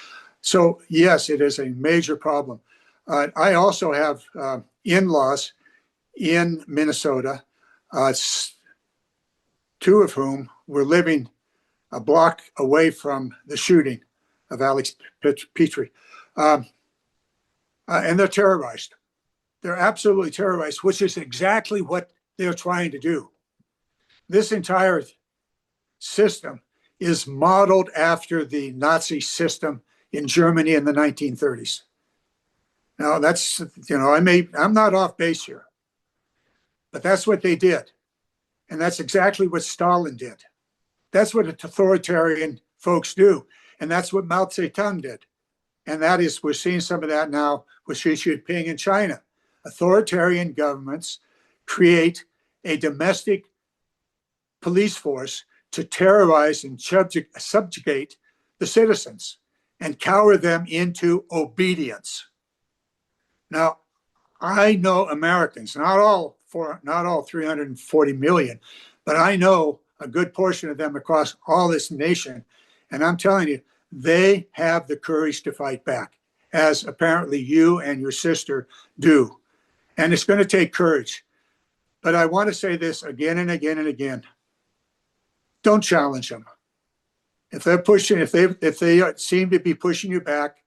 So yes, it is a major problem. I also have in-laws in Minnesota, two of whom were living a block away from the shooting of Alex Petrie. And they're terrorized. They're absolutely terrorized, which is exactly what they're trying to do. This entire system is modeled after the Nazi system in Germany in the 1930s. Now that's, I'm not off base here. But that's what they did. And that's exactly what Stalin did. That's what authoritarian folks do. And that's what Mao Zedong did. And that is, we're seeing some of that now with Xi Jinping in China. Authoritarian governments create a domestic police force to terrorize and subjugate the citizens and cower them into obedience. Now, I know Americans, not all 340 million, but I know a good portion of them across all this nation. And I'm telling you, they have the courage to fight back, as apparently you and your sister do. And it's going to take courage. But I want to say this again and again and again. Don't challenge them. If they're pushing, if they seem to be pushing you back,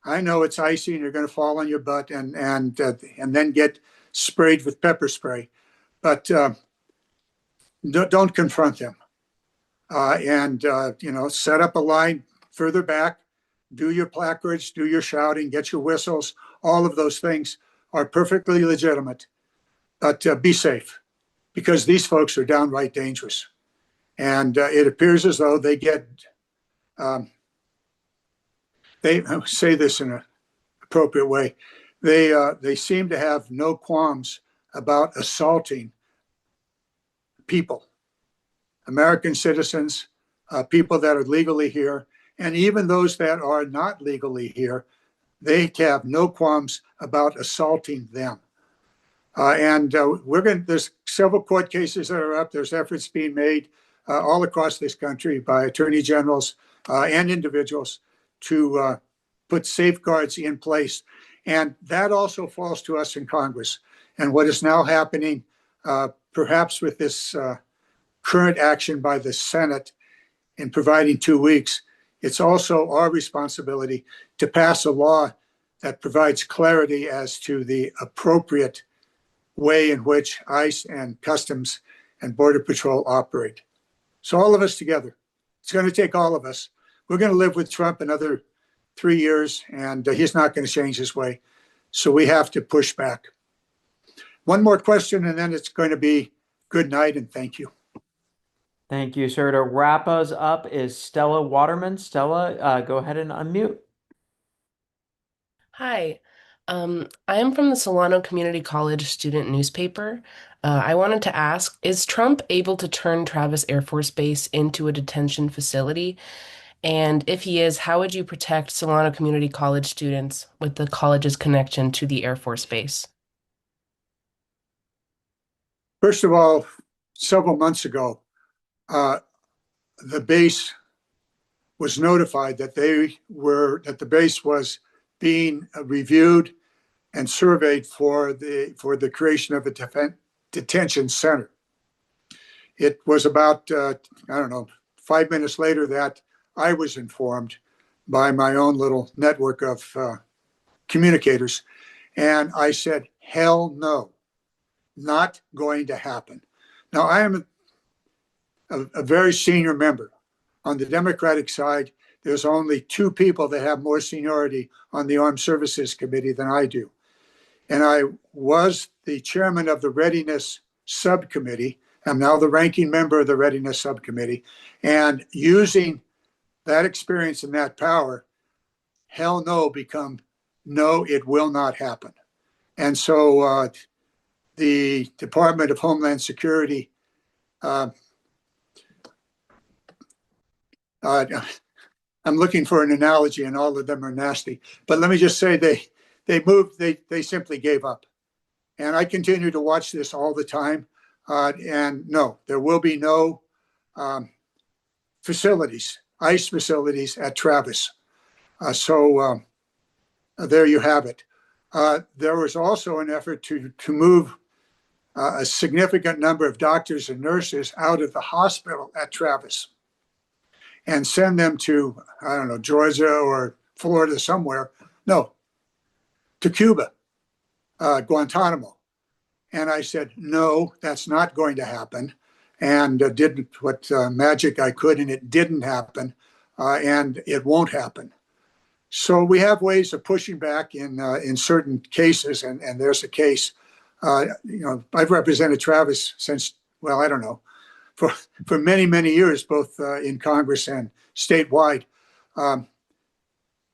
I know it's icy and you're going to fall on your butt and then get sprayed with pepper spray. But don't confront them. Set up a line further back, do your placards, do your shouting, get your whistles. All of those things are perfectly legitimate. But be safe, because these folks are downright dangerous. And it appears as though they get, they say this in an appropriate way, they seem to have no qualms about assaulting people, American citizens, people that are legally here, and even those that are not legally here. They have no qualms about assaulting them. There's several court cases that are up. There's efforts being made all across this country by attorney generals and individuals to put safeguards in place. And that also falls to us in Congress. And what is now happening, perhaps with this current action by the Senate in providing 2 weeks, it's also our responsibility to pass a law that provides clarity as to the appropriate way in which ICE and Customs and Border Patrol operate. So all of us together, it's going to take all of us. We're going to live with Trump another 3 years, and he's not going to change his way. So we have to push back. One more question, and then it's going to be good night and thank you. Thank you, sir. To wrap us up is Stella Waterman. Stella, go ahead and unmute. Hi, I am from the Solano Community College student newspaper. I wanted to ask, is Trump able to turn Travis Air Force Base into a detention facility? And if he is, how would you protect Solano Community College students with the college's connection to the Air Force Base? First of all, several months ago, the base was notified that the base was being reviewed and surveyed for the creation of a detention center. It was about 5 minutes later that I was informed by my own little network of communicators, and I said, hell no, not going to happen. Now, I am a very senior member. On the Democratic side, there's only 2 people that have more seniority on the Armed Services Committee than I do. And I was the chairman of the Readiness Subcommittee. I'm now the ranking member of the Readiness Subcommittee. And using that experience and that power, hell no become no, it will not happen. And so the Department of Homeland Security I'm looking for an analogy, and all of them are nasty. But let me just say they simply gave up. And I continue to watch this all the time. And no, there will be no facilities, ICE facilities at Travis. So there you have it. There was also an effort to move a significant number of doctors and nurses out of the hospital at Travis and send them to, I don't know, Georgia or Florida somewhere. No, to Cuba, Guantanamo. And I said, no, that's not going to happen. And did what magic I could, and it didn't happen. And it won't happen. So we have ways of pushing back in certain cases, and there's a case I've represented Travis since, well, I don't know, for many, many years, both in Congress and statewide.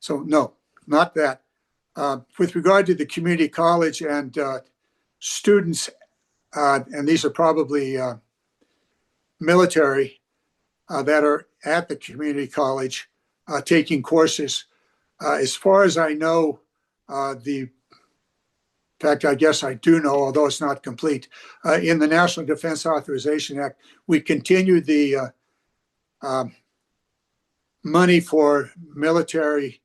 So no, not that. With regard to the community college and students, and these are probably military that are at the community college taking courses. As far as I know, in fact, I guess I do know, although it's not complete, in the National Defense Authorization Act, we continued the money for military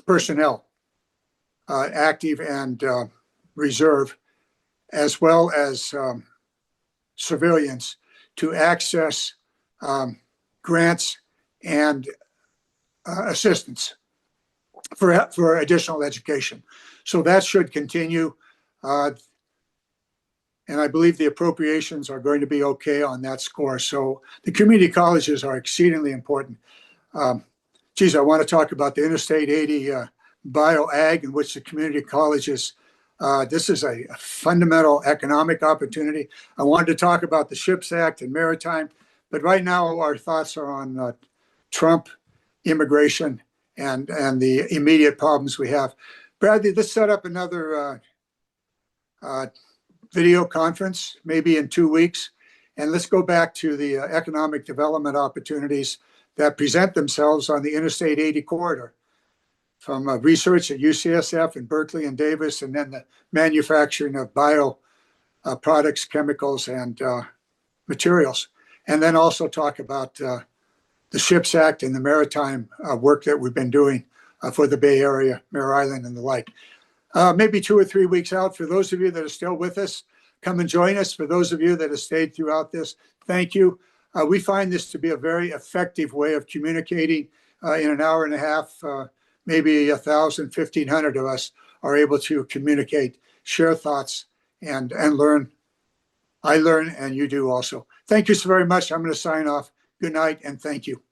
personnel, active and reserve, as well as civilians, to access grants and assistance for additional education. So that should continue. And I believe the appropriations are going to be okay on that score. So the community colleges are exceedingly important. Geez, I want to talk about the Interstate 80 bioag, in which the community colleges, this is a fundamental economic opportunity. I wanted to talk about the SHIPS Act and maritime, but right now our thoughts are on Trump, immigration, and the immediate problems we have. Bradley, let's set up another video conference, maybe in 2 weeks, and let's go back to the economic development opportunities that present themselves on the Interstate 80 corridor, from research at UCSF and Berkeley and Davis, and then the manufacturing of bio products, chemicals, and materials. And then also talk about the SHIPS Act and the maritime work that we've been doing for the Bay Area, Mare Island, and the like. Maybe 2 or 3 weeks out. For those of you that are still with us, come and join us. For those of you that have stayed throughout this, thank you. We find this to be a very effective way of communicating. In an hour and a half, maybe 1,000, 1,500 of us are able to communicate, share thoughts, and learn. I learn, and you do also. Thank you so very much. I'm going to sign off. Good night, and thank you.